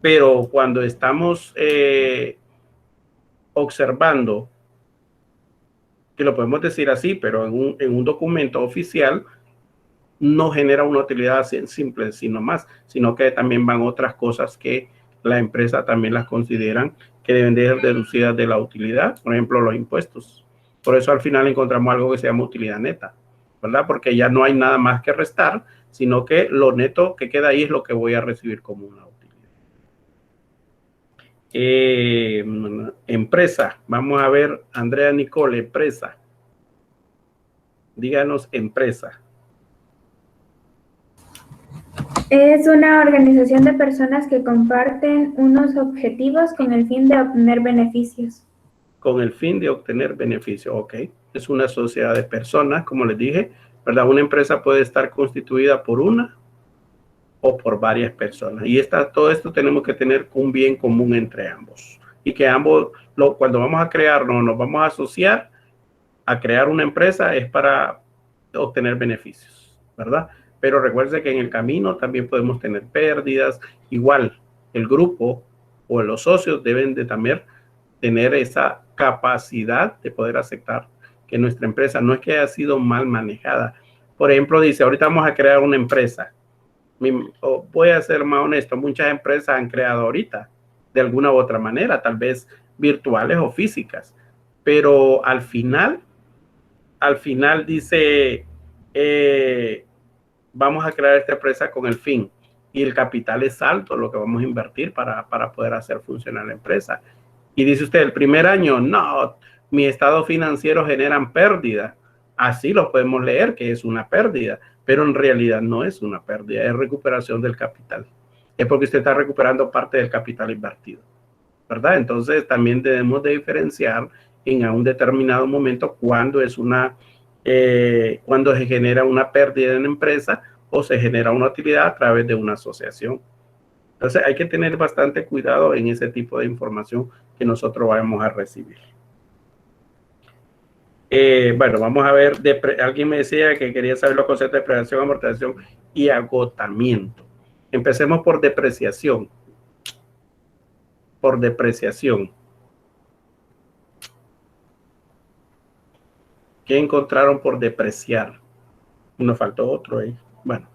Pero cuando estamos observando, que lo podemos decir así, pero en un documento oficial, no genera una utilidad simple, sino que también van otras cosas que la empresa también las consideran que deben de ser deducidas de la utilidad, por ejemplo, los impuestos. Por eso al final encontramos algo que se llama utilidad neta, ¿verdad? Porque ya no hay nada más que restar, sino que lo neto que queda ahí es lo que voy a recibir como una utilidad. Empresa, vamos a ver, Andrea Nicole, empresa. Díganos, empresa. Es una organización de personas que comparten unos objetivos con el fin de obtener beneficios. Con el fin de obtener beneficios, ok. Es una sociedad de personas, como les dije, ¿verdad? Una empresa puede estar constituida por una o por varias personas. Y todo esto tenemos que tener un bien común entre ambos. Y que ambos, cuando vamos a crearnos, nos vamos a asociar a crear una empresa, es para obtener beneficios, ¿verdad? Pero recuerde que en el camino también podemos tener pérdidas. Igual, el grupo o los socios deben de también tener esa capacidad de poder aceptar que nuestra empresa no es que haya sido mal manejada. Por ejemplo, dice, ahorita vamos a crear una empresa. Voy a ser más honesto, muchas empresas han creado ahorita, de alguna u otra manera, tal vez virtuales o físicas, pero al final dice, vamos a crear esta empresa con el fin, y el capital es alto, lo que vamos a invertir para poder hacer funcionar la empresa. Y dice usted, el primer año, no, mi estado financiero generan pérdida. Así lo podemos leer, que es una pérdida, pero en realidad no es una pérdida, es recuperación del capital. Es porque usted está recuperando parte del capital invertido, ¿verdad? Entonces también debemos de diferenciar en un determinado momento cuando es cuando se genera una pérdida en la empresa o se genera una utilidad a través de una asociación. Entonces hay que tener bastante cuidado en ese tipo de información que nosotros vamos a recibir. Bueno, vamos a ver, alguien me decía que quería saber los conceptos de depreciación, amortización y agotamiento. Empecemos por depreciación. Por depreciación. ¿Qué encontraron por depreciar? Nos faltó otro ahí. Bueno,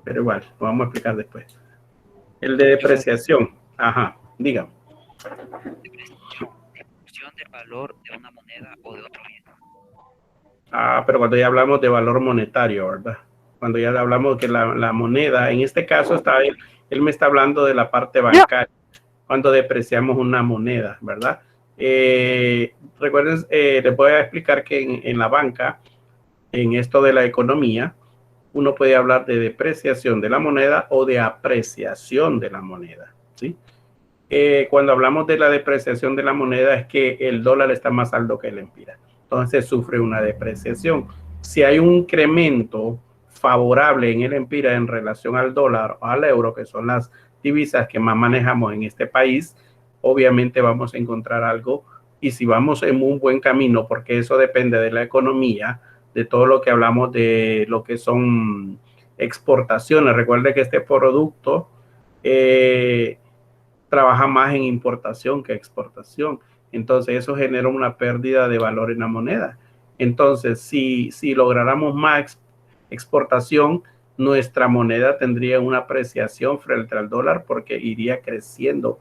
pero igual, lo vamos a explicar después. El de depreciación. Ajá, dígame. Depreciación del valor de una moneda o de otro bien. Pero cuando ya hablamos de valor monetario, ¿verdad? Cuando ya hablamos que la moneda, en este caso él me está hablando de la parte bancaria, cuando depreciamos una moneda, ¿verdad? Recuerden, les voy a explicar que en la banca, en esto de la economía, uno puede hablar de depreciación de la moneda o de apreciación de la moneda, ¿sí? Cuando hablamos de la depreciación de la moneda es que el dólar está más alto que el empira. Entonces sufre una depreciación. Si hay un incremento favorable en el empira en relación al dólar o al euro, que son las divisas que más manejamos en este país, obviamente vamos a encontrar algo. Y si vamos en un buen camino, porque eso depende de la economía, de todo lo que hablamos de lo que son exportaciones. Recuerde que este producto trabaja más en importación que exportación. Entonces eso genera una pérdida de valor en la moneda. Entonces si lográramos más exportación, nuestra moneda tendría una apreciación frente al dólar porque iría creciendo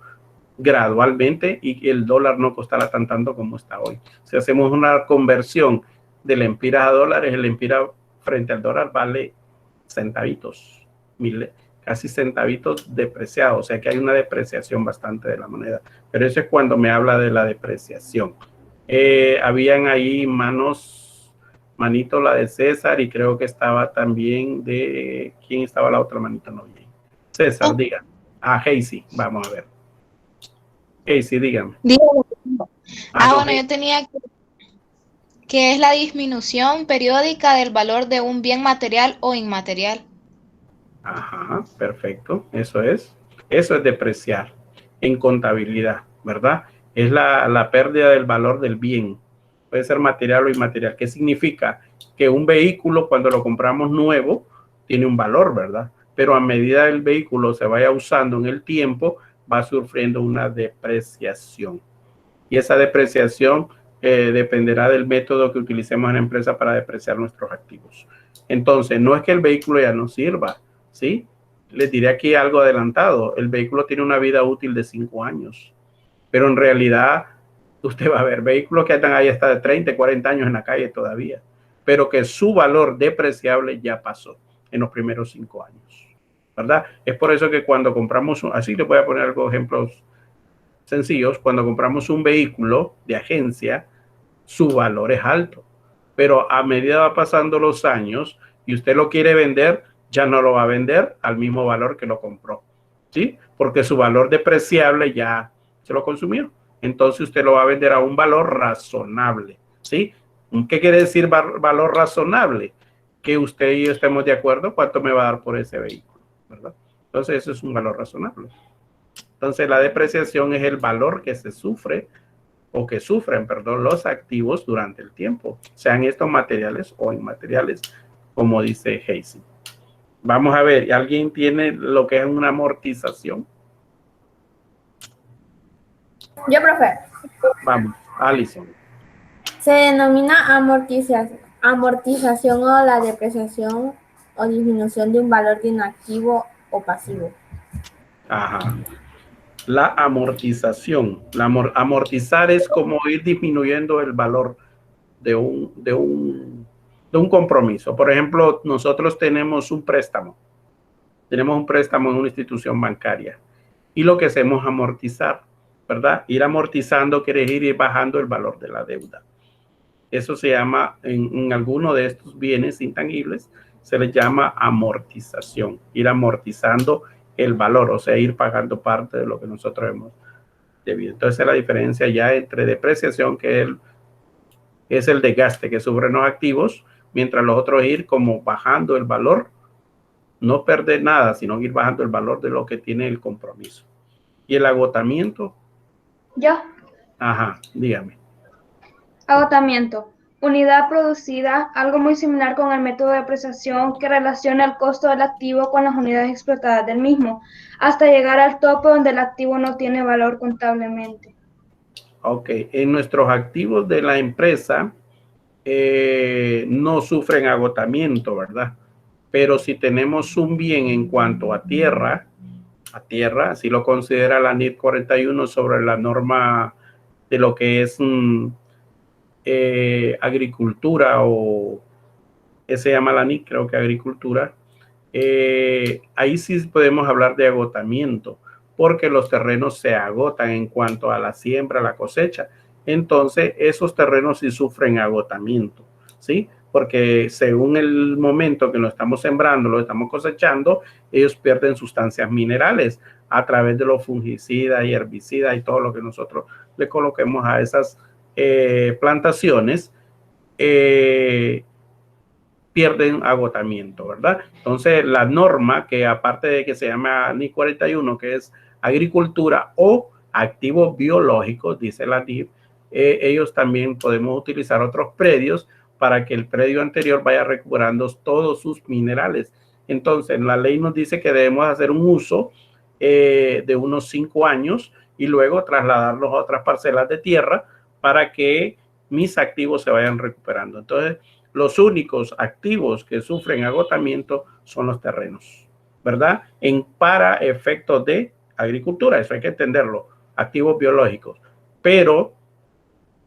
gradualmente y el dólar no costará tanto como está hoy. Si hacemos una conversión del empira a dólares, el empira frente al dólar vale centavitos, casi centavitos depreciados, o sea que hay una depreciación bastante de la moneda, pero eso es cuando me habla de la depreciación. Habían ahí manito la de César y creo que estaba también de, ¿quién estaba la otra manito? No bien. César, diga. Hazy, vamos a ver. Hazy, dígame. Bueno, yo tenía que es la disminución periódica del valor de un bien material o inmaterial. Ajá, perfecto, eso es depreciar en contabilidad, ¿verdad? Es la pérdida del valor del bien, puede ser material o inmaterial. ¿Qué significa? Que un vehículo cuando lo compramos nuevo tiene un valor, ¿verdad? Pero a medida del vehículo se vaya usando en el tiempo, va sufriendo una depreciación. Y esa depreciación dependerá del método que utilicemos en la empresa para depreciar nuestros activos. Entonces, no es que el vehículo ya no sirva, ¿sí? Les diré aquí algo adelantado. El vehículo tiene una vida útil de 5 años, pero en realidad usted va a ver vehículos que andan ahí hasta de 30, 40 años en la calle todavía, pero que su valor depreciable ya pasó en los primeros 5 años, ¿verdad? Es por eso que cuando compramos, así le voy a poner algunos ejemplos sencillos, cuando compramos un vehículo de agencia, su valor es alto, pero a medida va pasando los años y usted lo quiere vender, ya no lo va a vender al mismo valor que lo compró, ¿sí? Porque su valor depreciable ya se lo consumió. Entonces usted lo va a vender a un valor razonable, ¿sí? ¿Qué quiere decir valor razonable? Que usted y yo estemos de acuerdo cuánto me va a dar por ese vehículo, ¿verdad? Entonces eso es un valor razonable. Entonces la depreciación es el valor que se sufre o que sufren, perdón, los activos durante el tiempo, sean estos materiales o inmateriales, como dice Hazy. Vamos a ver, ¿alguien tiene lo que es una amortización? Yo, profe. Vamos, Alison. Se denomina amortización o la depreciación o disminución de un valor de un activo o pasivo. Ajá. La amortización. Amortizar es como ir disminuyendo el valor de un compromiso. Por ejemplo, nosotros tenemos un préstamo. Tenemos un préstamo en una institución bancaria. Y lo que hacemos es amortizar, ¿verdad? Ir amortizando quiere decir ir bajando el valor de la deuda. Eso se llama, en alguno de estos bienes intangibles, se les llama amortización. Ir amortizando el valor, o sea, ir pagando parte de lo que nosotros hemos debido. Entonces, la diferencia ya entre depreciación, que es el desgaste que sufren los activos, mientras los otros ir como bajando el valor, no perder nada, sino ir bajando el valor de lo que tiene el compromiso. ¿Y el agotamiento? Yo. Ajá, dígame. Agotamiento. Unidad producida, algo muy similar con el método de apreciación que relaciona el costo del activo con las unidades explotadas del mismo, hasta llegar al tope donde el activo no tiene valor contablemente. Ok, en nuestros activos de la empresa no sufren agotamiento, ¿verdad? Pero si tenemos un bien en cuanto a tierra, así lo considera la NIF 41 sobre la norma de lo que es agricultura, o se llama la NIC, creo que agricultura, ahí sí podemos hablar de agotamiento, porque los terrenos se agotan en cuanto a la siembra, la cosecha. Entonces, esos terrenos sí sufren agotamiento, ¿sí? Porque según el momento que lo estamos sembrando, lo estamos cosechando, ellos pierden sustancias minerales a través de los fungicidas y herbicidas y todo lo que nosotros le coloquemos a esas plantaciones, pierden agotamiento, ¿verdad? Entonces, la norma, que aparte de que se llama NIC 41, que es agricultura o activos biológicos, dice la NIF, ellos también podemos utilizar otros predios para que el predio anterior vaya recuperando todos sus minerales. Entonces, la ley nos dice que debemos hacer un uso de unos 5 años y luego trasladarlos a otras parcelas de tierra para que mis activos se vayan recuperando. Entonces, los únicos activos que sufren agotamiento son los terrenos, ¿verdad? Para efectos de agricultura, eso hay que entenderlo, activos biológicos. Pero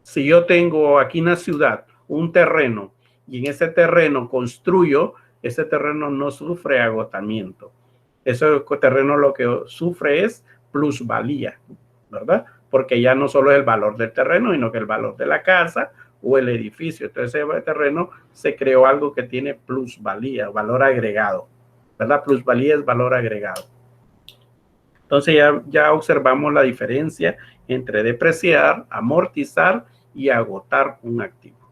si yo tengo aquí en la ciudad un terreno y en ese terreno construyo, ese terreno no sufre agotamiento. Ese terreno lo que sufre es plusvalía, ¿verdad? Porque ya no solo es el valor del terreno, sino que el valor de la casa o el edificio. Entonces ese terreno se creó algo que tiene plusvalía, valor agregado, ¿verdad? Plusvalía es valor agregado. Entonces ya observamos la diferencia entre depreciar, amortizar y agotar un activo.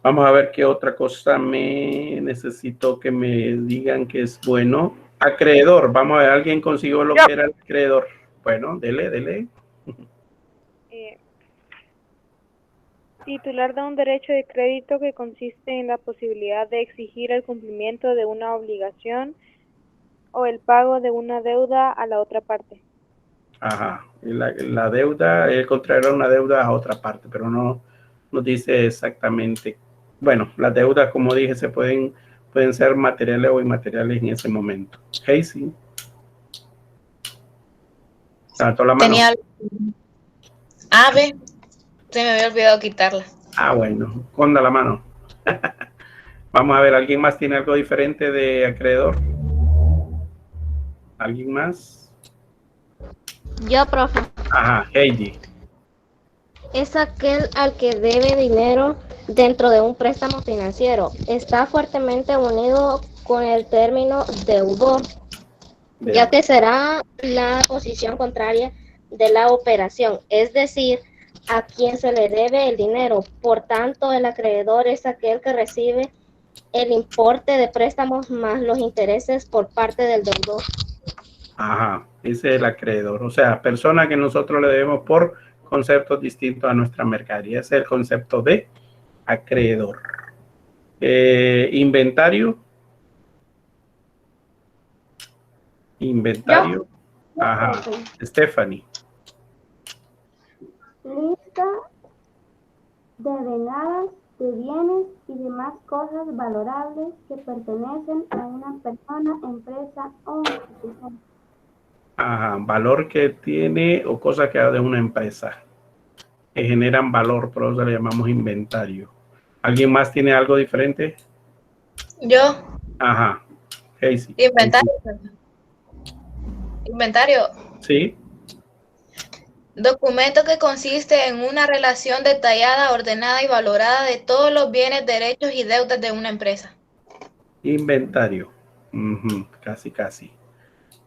Vamos a ver qué otra cosa necesito que me digan que es bueno. Acreedor, vamos a ver, ¿alguien consiguió lo que era el acreedor? Bueno, dele. Titular de un derecho de crédito que consiste en la posibilidad de exigir el cumplimiento de una obligación o el pago de una deuda a la otra parte. Ajá, la deuda, el contraer una deuda a otra parte, pero no dice exactamente. Bueno, las deudas, como dije, pueden ser materiales o inmateriales en ese momento. Casey. Levantó la mano. Tenía ave, se me había olvidado quitarla. Ah, bueno, esconda la mano. Vamos a ver, ¿alguien más tiene algo diferente de acreedor? ¿Alguien más? Yo, profe. Ajá, Heidi. Es aquel al que debe dinero dentro de un préstamo financiero. Está fuertemente unido con el término deudor, ya que será la posición contraria de la operación, es decir, a quien se le debe el dinero. Por tanto, el acreedor es aquel que recibe el importe de préstamos más los intereses por parte del deudor. Ajá, ese es el acreedor, o sea, persona que nosotros le debemos por conceptos distintos a nuestra mercadería. Ese es el concepto de acreedor. Inventario. Inventario. Ajá, Stephanie. Lista devenadas de bienes y demás cosas valorables que pertenecen a una persona, empresa o institución. Ajá, valor que tiene o cosa que haga de una empresa. Que generan valor, por eso le llamamos inventario. ¿Alguien más tiene algo diferente? Yo, Ajá. Casey. inventario. Inventario. Sí. Documento que consiste en una relación detallada, ordenada y valorada de todos los bienes, derechos y deudas de una empresa. Inventario. Casi, casi.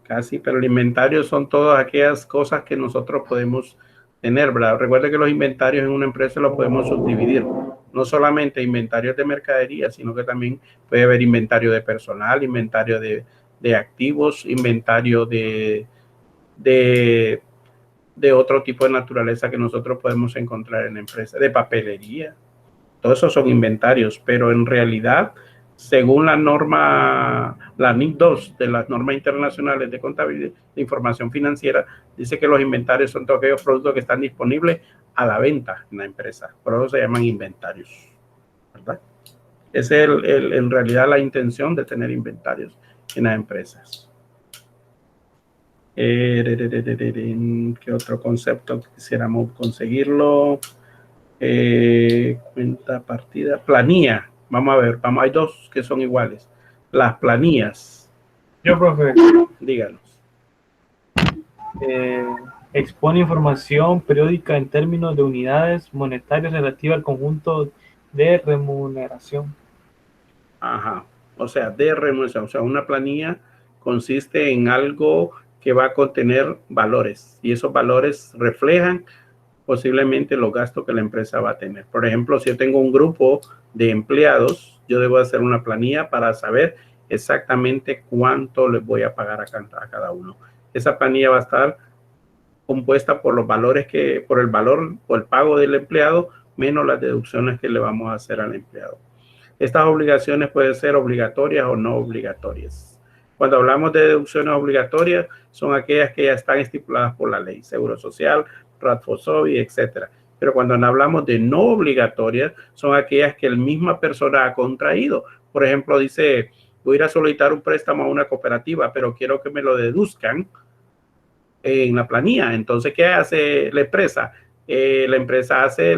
Casi, pero el inventario son todas aquellas cosas que nosotros podemos tener, ¿verdad? Recuerde que los inventarios en una empresa los podemos subdividir. No solamente inventarios de mercadería, sino que también puede haber inventario de personal, inventario de activos, inventario de otro tipo de naturaleza que nosotros podemos encontrar en la empresa, de papelería. Todos esos son inventarios, pero en realidad, según la norma, la NIC 2 de las normas internacionales de contabilidad de información financiera, dice que los inventarios son todos aquellos productos que están disponibles a la venta en la empresa. Por eso se llaman inventarios, ¿verdad? Esa es en realidad la intención de tener inventarios en las empresas. ¿Qué otro concepto quisiéramos conseguirlo? Cuenta partida, planilla. Vamos a ver, hay dos que son iguales. Las planillas. Yo, profe. Díganos. Expone información periódica en términos de unidades monetarias relativa al conjunto de remuneración. Ajá. O sea, de remuneración. O sea, una planilla consiste en algo que va a contener valores y esos valores reflejan posiblemente los gastos que la empresa va a tener. Por ejemplo, si yo tengo un grupo de empleados, yo debo hacer una planilla para saber exactamente cuánto les voy a pagar a cada uno. Esa planilla va a estar compuesta por los valores por el valor o el pago del empleado menos las deducciones que le vamos a hacer al empleado. Estas obligaciones pueden ser obligatorias o no obligatorias. Cuando hablamos de deducciones obligatorias, son aquellas que ya están estipuladas por la ley, Seguro Social, RATFOSOBI, etcétera. Pero cuando hablamos de no obligatorias, son aquellas que la misma persona ha contraído. Por ejemplo, dice, voy a ir a solicitar un préstamo a una cooperativa, pero quiero que me lo deduzcan en la planilla. Entonces, ¿qué hace la empresa? La empresa hace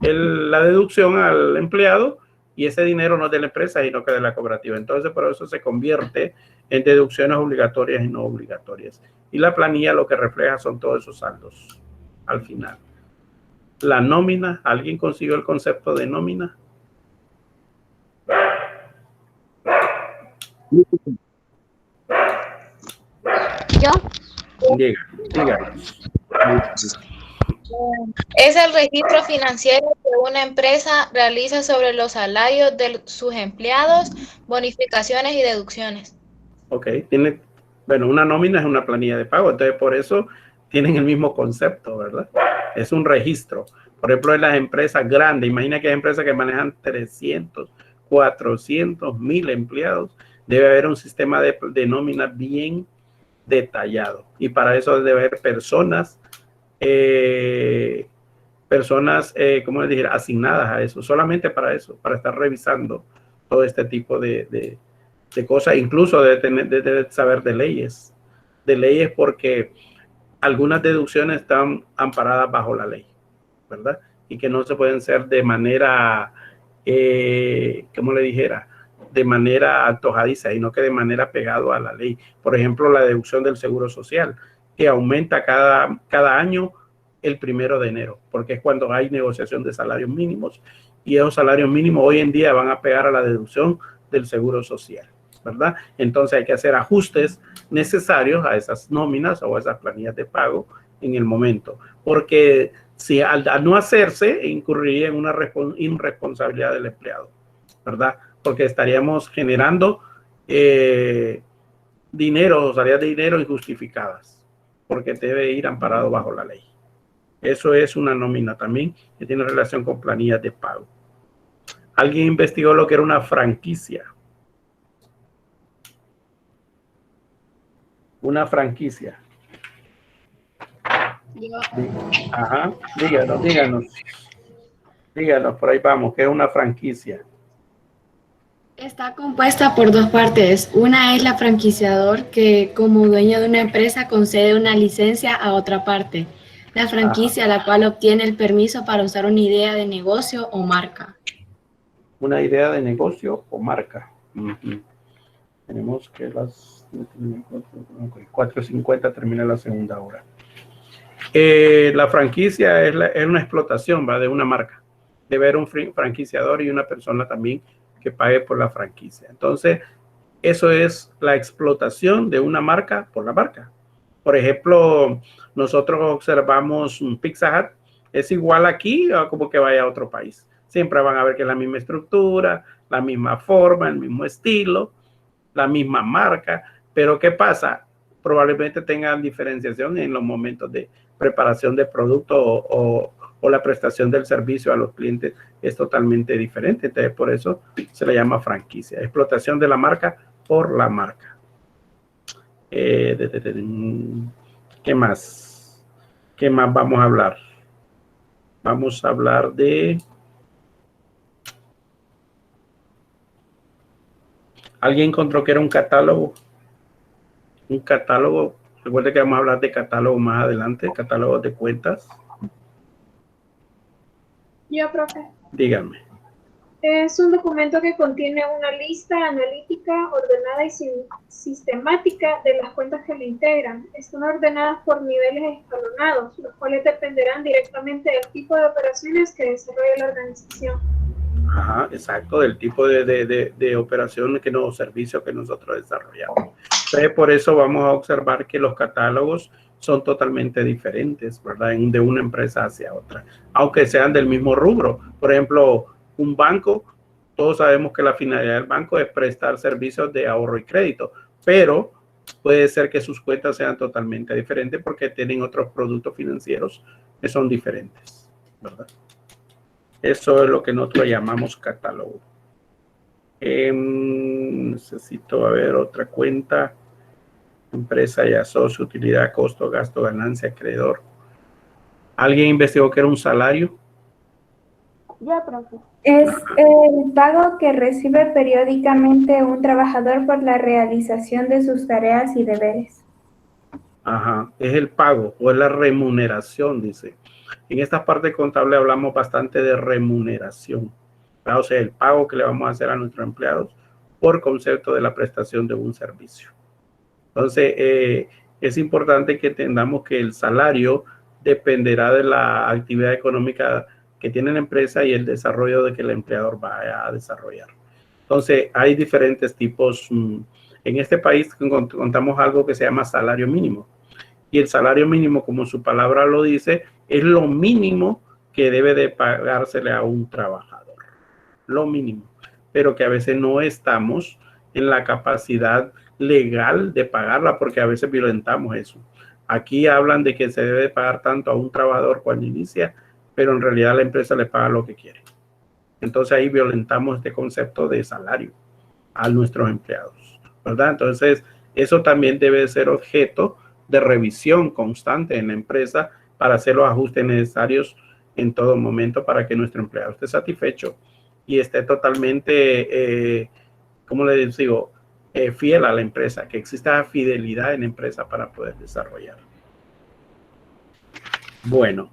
la deducción al empleado y ese dinero no es de la empresa, sino que de la cooperativa. Entonces, por eso se convierte en deducciones obligatorias y no obligatorias. Y la planilla lo que refleja son todos esos saldos al final. La nómina, ¿alguien consiguió el concepto de nómina? Yo. Díganos. Es el registro financiero que una empresa realiza sobre los salarios de sus empleados, bonificaciones y deducciones. Ok, bueno, una nómina es una planilla de pago, entonces por eso tienen el mismo concepto, ¿verdad? Es un registro. Por ejemplo, en las empresas grandes, imagina que hay empresas que manejan 300, 400, 1000 empleados, debe haber un sistema de nómina bien detallado. Y para eso debe haber personas, ¿cómo les dijera? Asignadas a eso, solamente para eso, para estar revisando todo este tipo de cosas, incluso de saber de leyes porque algunas deducciones están amparadas bajo la ley, ¿verdad? Y que no se pueden hacer de manera, ¿cómo le dijera? De manera antojadiza, sino que de manera pegado a la ley. Por ejemplo, la deducción del Seguro Social, que aumenta cada año el 1 de enero, porque es cuando hay negociación de salarios mínimos y esos salarios mínimos hoy en día van a pegar a la deducción del Seguro Social, ¿verdad? Entonces hay que hacer ajustes necesarios a esas nóminas o a esas planillas de pago en el momento, porque si al no hacerse incurriría en una irresponsabilidad del empleado, ¿verdad? Porque estaríamos generando salidas de dinero injustificadas, porque debe ir amparado bajo la ley. Eso es una nómina también que tiene relación con planillas de pago. ¿Alguien investigó lo que era una franquicia? Una franquicia. Ajá, díganos. Díganos, por ahí vamos, ¿qué es una franquicia? Está compuesta por dos partes. Una es la franquiciador que como dueño de una empresa concede una licencia a otra parte. La franquicia, la cual obtiene el permiso para usar una idea de negocio o marca. Una idea de negocio o marca. Tenemos que las 4:50 termina la segunda hora. La franquicia es una explotación, ¿va? De una marca. Debe haber un franquiciador y una persona también que pague por la franquicia. Entonces, eso es la explotación de una marca por la marca. Por ejemplo, nosotros observamos un Pizza Hut, es igual aquí o como que vaya a otro país. Siempre van a ver que es la misma estructura, la misma forma, el mismo estilo, la misma marca, pero ¿qué pasa? Probablemente tengan diferenciación en los momentos de preparación de producto o la prestación del servicio a los clientes es totalmente diferente. Entonces, por eso se le llama franquicia. Explotación de la marca por la marca. ¿Qué más? ¿Qué más vamos a hablar? Vamos a hablar de... ¿Alguien encontró que era un catálogo? Un catálogo. Recuerde que vamos a hablar de catálogo más adelante, catálogo de cuentas. Yo, profe. Dígame. Es un documento que contiene una lista analítica, ordenada y sistemática de las cuentas que le integran. Están ordenadas por niveles escalonados, los cuales dependerán directamente del tipo de operaciones que desarrolla la organización. Ajá, exacto, del tipo de operación o servicio que nosotros desarrollamos. Entonces, por eso vamos a observar que los catálogos son totalmente diferentes, ¿verdad? De una empresa hacia otra, aunque sean del mismo rubro. Por ejemplo, un banco, todos sabemos que la finalidad del banco es prestar servicios de ahorro y crédito, pero puede ser que sus cuentas sean totalmente diferentes porque tienen otros productos financieros que son diferentes, ¿verdad? Eso es lo que nosotros llamamos catálogo. Necesito ver otra cuenta. Empresa y asocio, utilidad, costo, gasto, ganancia, acreedor. ¿Alguien investigó que era un salario? Ya, profe. Es el pago que recibe periódicamente un trabajador por la realización de sus tareas y deberes. Ajá, es el pago o es la remuneración, dice. En esta parte contable hablamos bastante de remuneración, ¿verdad? O sea, el pago que le vamos a hacer a nuestros empleados por concepto de la prestación de un servicio. Entonces, es importante que entendamos que el salario dependerá de la actividad económica que tiene la empresa y el desarrollo de que el empleador vaya a desarrollar. Entonces, hay diferentes tipos. En este país contamos algo que se llama salario mínimo. Y el salario mínimo, como su palabra lo dice, es lo mínimo que debe de pagársele a un trabajador. Lo mínimo. Pero que a veces no estamos en la capacidad legal de pagarla porque a veces violentamos eso. Aquí hablan de que se debe pagar tanto a un trabajador cuando inicia, pero en realidad la empresa le paga lo que quiere. Entonces ahí violentamos este concepto de salario a nuestros empleados, ¿verdad? Entonces eso también debe ser objeto de revisión constante en la empresa para hacer los ajustes necesarios en todo momento para que nuestro empleado esté satisfecho y esté totalmente, ¿cómo le digo? Fiel a la empresa, que exista fidelidad en la empresa para poder desarrollar. Bueno,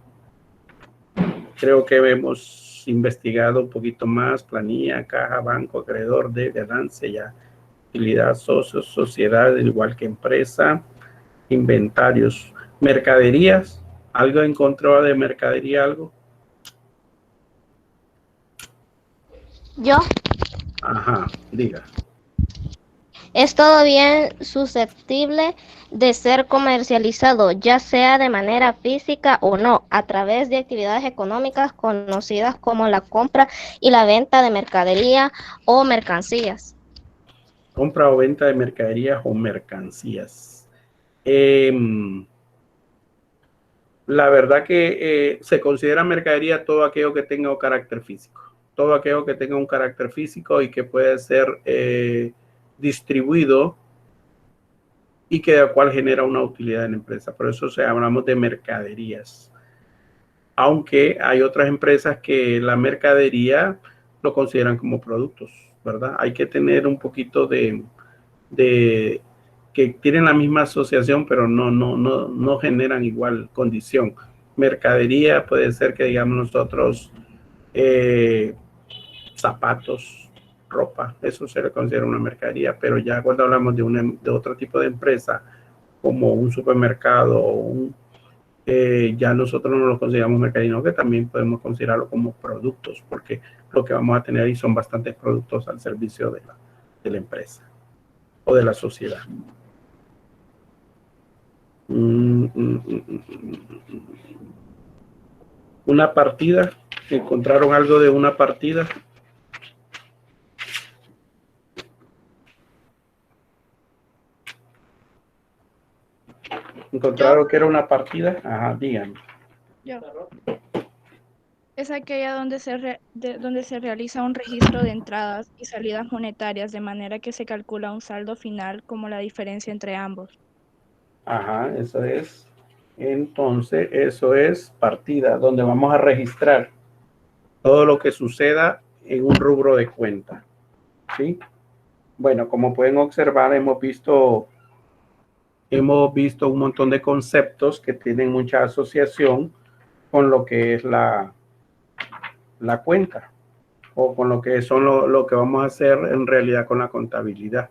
creo que hemos investigado un poquito más: planilla, caja, banco, acreedor, de ganancia, ya, utilidad, socios, sociedad, igual que empresa, inventarios, mercaderías. ¿Algo encontró de mercadería? ¿Algo? Yo. Ajá, diga. Es todo bien susceptible de ser comercializado, ya sea de manera física o no, a través de actividades económicas conocidas como la compra y la venta de mercadería o mercancías. Compra o venta de mercaderías o mercancías. La verdad que se considera mercadería todo aquello que tenga un carácter físico. Todo aquello que tenga un carácter físico y que puede ser distribuido y que de cual genera una utilidad en la empresa. Por eso hablamos de mercaderías. aunque hay otras empresas que la mercadería lo consideran como productos, ¿verdad? Hay que tener un poquito de que tienen la misma asociación, pero no generan igual condición. Mercadería puede ser que digamos nosotros zapatos, ropa, eso se le considera una mercadería, pero ya cuando hablamos de otro tipo de empresa, como un supermercado o ya nosotros no lo consideramos mercadería, que también podemos considerarlo como productos, porque lo que vamos a tener ahí son bastantes productos al servicio de la empresa o de la sociedad. Una partida, ¿encontraron algo de una partida? ¿Encontraron que era una partida? Ajá, díganme. Es aquella donde se realiza un registro de entradas y salidas monetarias de manera que se calcula un saldo final como la diferencia entre ambos. Ajá, eso es. Entonces, eso es partida, donde vamos a registrar todo lo que suceda en un rubro de cuenta. ¿Sí? Bueno, como pueden observar, hemos visto un montón de conceptos que tienen mucha asociación con lo que es la cuenta o con lo que son lo que vamos a hacer en realidad con la contabilidad.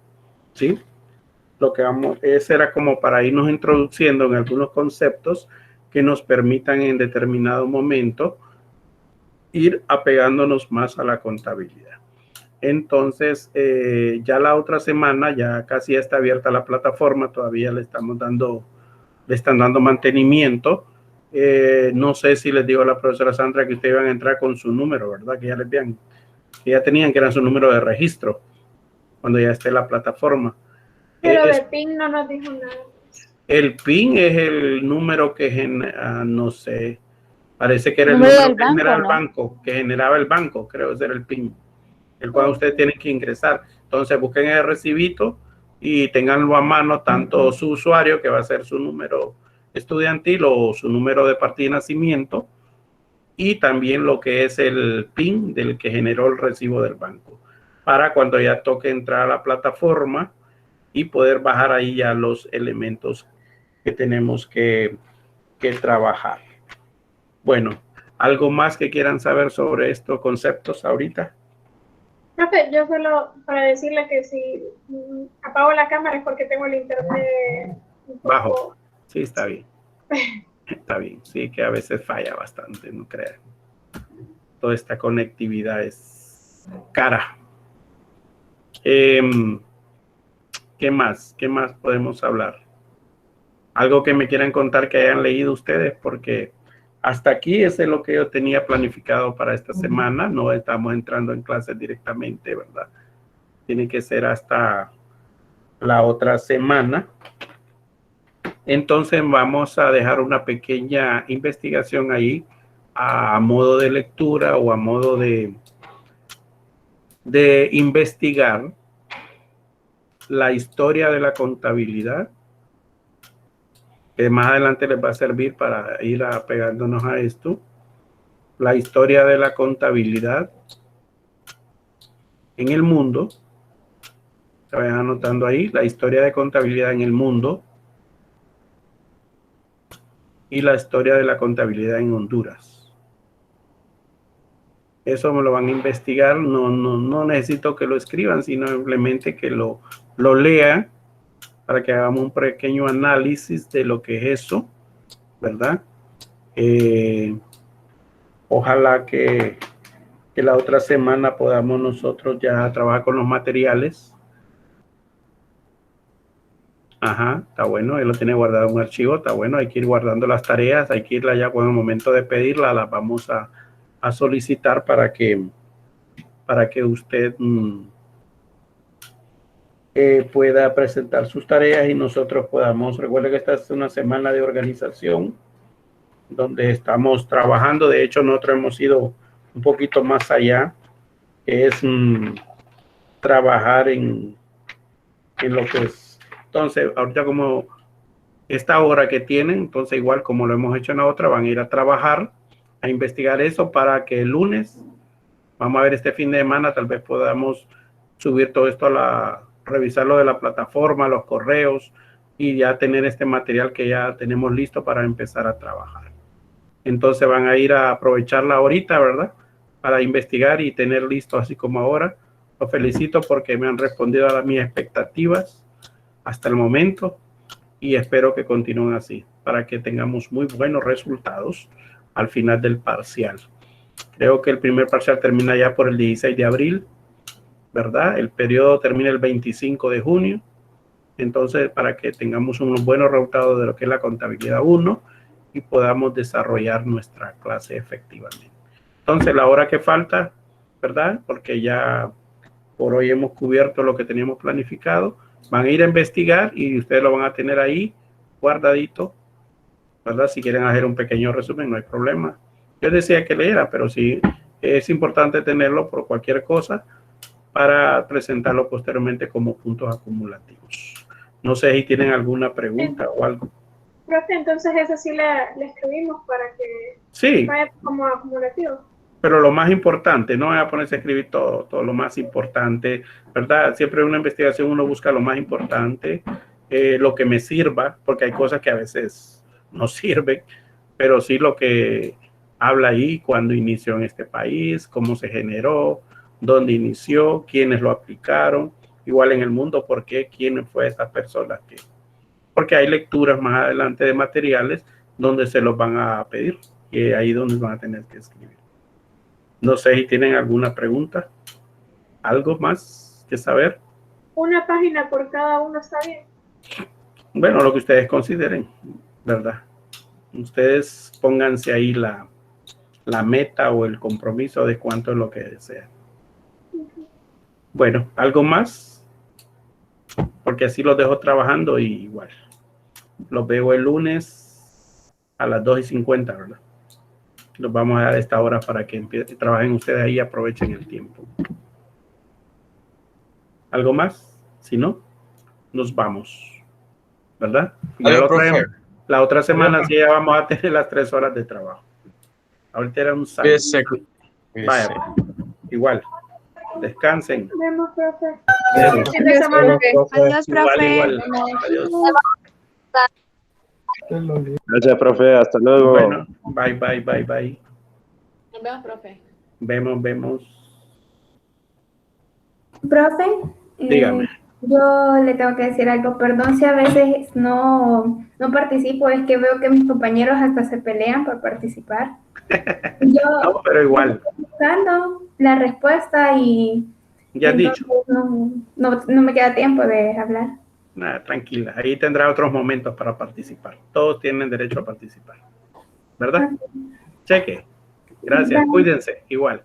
¿Sí? Ese era como para irnos introduciendo en algunos conceptos que nos permitan en determinado momento ir apegándonos más a la contabilidad. Entonces, ya la otra semana, ya casi está abierta la plataforma, todavía le están dando mantenimiento. No sé si les digo a la profesora Sandra que ustedes iban a entrar con su número, ¿verdad? Que ya tenían que era su número de registro cuando ya esté la plataforma. Pero de PIN no nos dijo nada. El PIN es el número que no sé, parece que era el número que generaba el banco, que generaba el banco, creo que era el PIN, el cual ustedes tienen que ingresar. Entonces busquen el recibito y tenganlo a mano, tanto su usuario, que va a ser su número estudiantil o su número de partida de nacimiento, y también lo que es el PIN del que generó el recibo del banco, para cuando ya toque entrar a la plataforma y poder bajar ahí ya los elementos que tenemos que trabajar. Bueno, ¿algo más que quieran saber sobre estos conceptos ahorita? Profe, yo solo para decirle que si apago la cámara es porque tengo el internet bajo. Sí, está bien. Está bien, sí, que a veces falla bastante, no crean. Toda esta conectividad es cara. ¿Qué más? ¿Qué más podemos hablar? Algo que me quieran contar que hayan leído ustedes, porque hasta aquí ese es lo que yo tenía planificado para esta semana. No estamos entrando en clases directamente, ¿verdad? Tiene que ser hasta la otra semana. Entonces vamos a dejar una pequeña investigación ahí a modo de lectura o a modo de investigar la historia de la contabilidad, que más adelante les va a servir para ir apegándonos a esto. La historia de la contabilidad en el mundo. Se vayan anotando ahí, la historia de contabilidad en el mundo y la historia de la contabilidad en Honduras. Eso me lo van a investigar, no necesito que lo escriban, sino simplemente que lo lean para que hagamos un pequeño análisis de lo que es eso, ¿verdad? Ojalá que la otra semana podamos nosotros ya trabajar con los materiales. Ajá, está bueno, él lo tiene guardado en un archivo, está bueno, hay que ir guardando las tareas, hay que irla ya con el momento de pedirla, las vamos a solicitar para que usted pueda presentar sus tareas y nosotros podamos. Recuerde que esta es una semana de organización donde estamos trabajando. De hecho, nosotros hemos ido un poquito más allá, que es trabajar en lo que es. Entonces, ahorita como esta hora que tienen, entonces igual como lo hemos hecho en la otra, van a ir a trabajar a investigar eso para que el lunes, vamos a ver este fin de semana, tal vez podamos subir todo esto revisar lo de la plataforma, los correos y ya tener este material que ya tenemos listo para empezar a trabajar. Entonces van a ir a aprovecharla ahorita, ¿verdad? Para investigar y tener listo así como ahora. Los felicito porque me han respondido a mis expectativas hasta el momento y espero que continúen así para que tengamos muy buenos resultados al final del parcial. Creo que el primer parcial termina ya por el 16 de abril, ¿verdad? El periodo termina el 25 de junio. Entonces, para que tengamos unos buenos resultados de lo que es la contabilidad 1 y podamos desarrollar nuestra clase efectivamente. Entonces, la hora que falta, ¿verdad? Porque ya por hoy hemos cubierto lo que teníamos planificado. Van a ir a investigar y ustedes lo van a tener ahí guardadito, ¿verdad? Si quieren hacer un pequeño resumen, no hay problema. Yo decía que leyera, pero sí es importante tenerlo por cualquier cosa para presentarlo posteriormente como puntos acumulativos. No sé si tienen alguna pregunta o algo. Profe, entonces esa sí la escribimos para que Sí, vaya como acumulativo. pero lo más importante, no voy a ponerse a escribir todo lo más importante, ¿verdad? Siempre en una investigación uno busca lo más importante, lo que me sirva, porque hay cosas que a veces no sirven, pero sí lo que habla ahí, cuándo inició en este país, cómo se generó, dónde inició, quiénes lo aplicaron, igual en el mundo, por qué, quién fue esa persona que... Porque hay lecturas más adelante de materiales donde se los van a pedir y ahí donde van a tener que escribir. No sé si tienen alguna pregunta, algo más que saber. Una página por cada uno está bien. Bueno, lo que ustedes consideren, ¿verdad? Ustedes pónganse ahí la meta o el compromiso de cuánto es lo que desean. Bueno, ¿algo más? Porque así los dejo trabajando y igual. Los veo el lunes a las 2:50, ¿verdad? Los vamos a dar esta hora para que trabajen ustedes ahí y aprovechen el tiempo. ¿Algo más? Si no, nos vamos, ¿verdad? La otra semana sí ya vamos a tener las 3 horas de trabajo. Ahorita era un sábado. Vaya, igual. Descansen. Nos vemos, profe. Adiós, profe. Igual. Adiós. Gracias, profe. Hasta luego. Bueno, bye. Nos vemos, profe. Vemos. Profe, Dígame. yo le tengo que decir algo. Perdón si a veces no participo, es que veo que mis compañeros hasta se pelean por participar. Yo No, pero igual. estoy buscando la respuesta y Ya has dicho. no me queda tiempo de hablar. Nada, tranquila. Ahí tendrá otros momentos para participar. Todos tienen derecho a participar. ¿Verdad? Cheque. Gracias. Cuídense. Igual.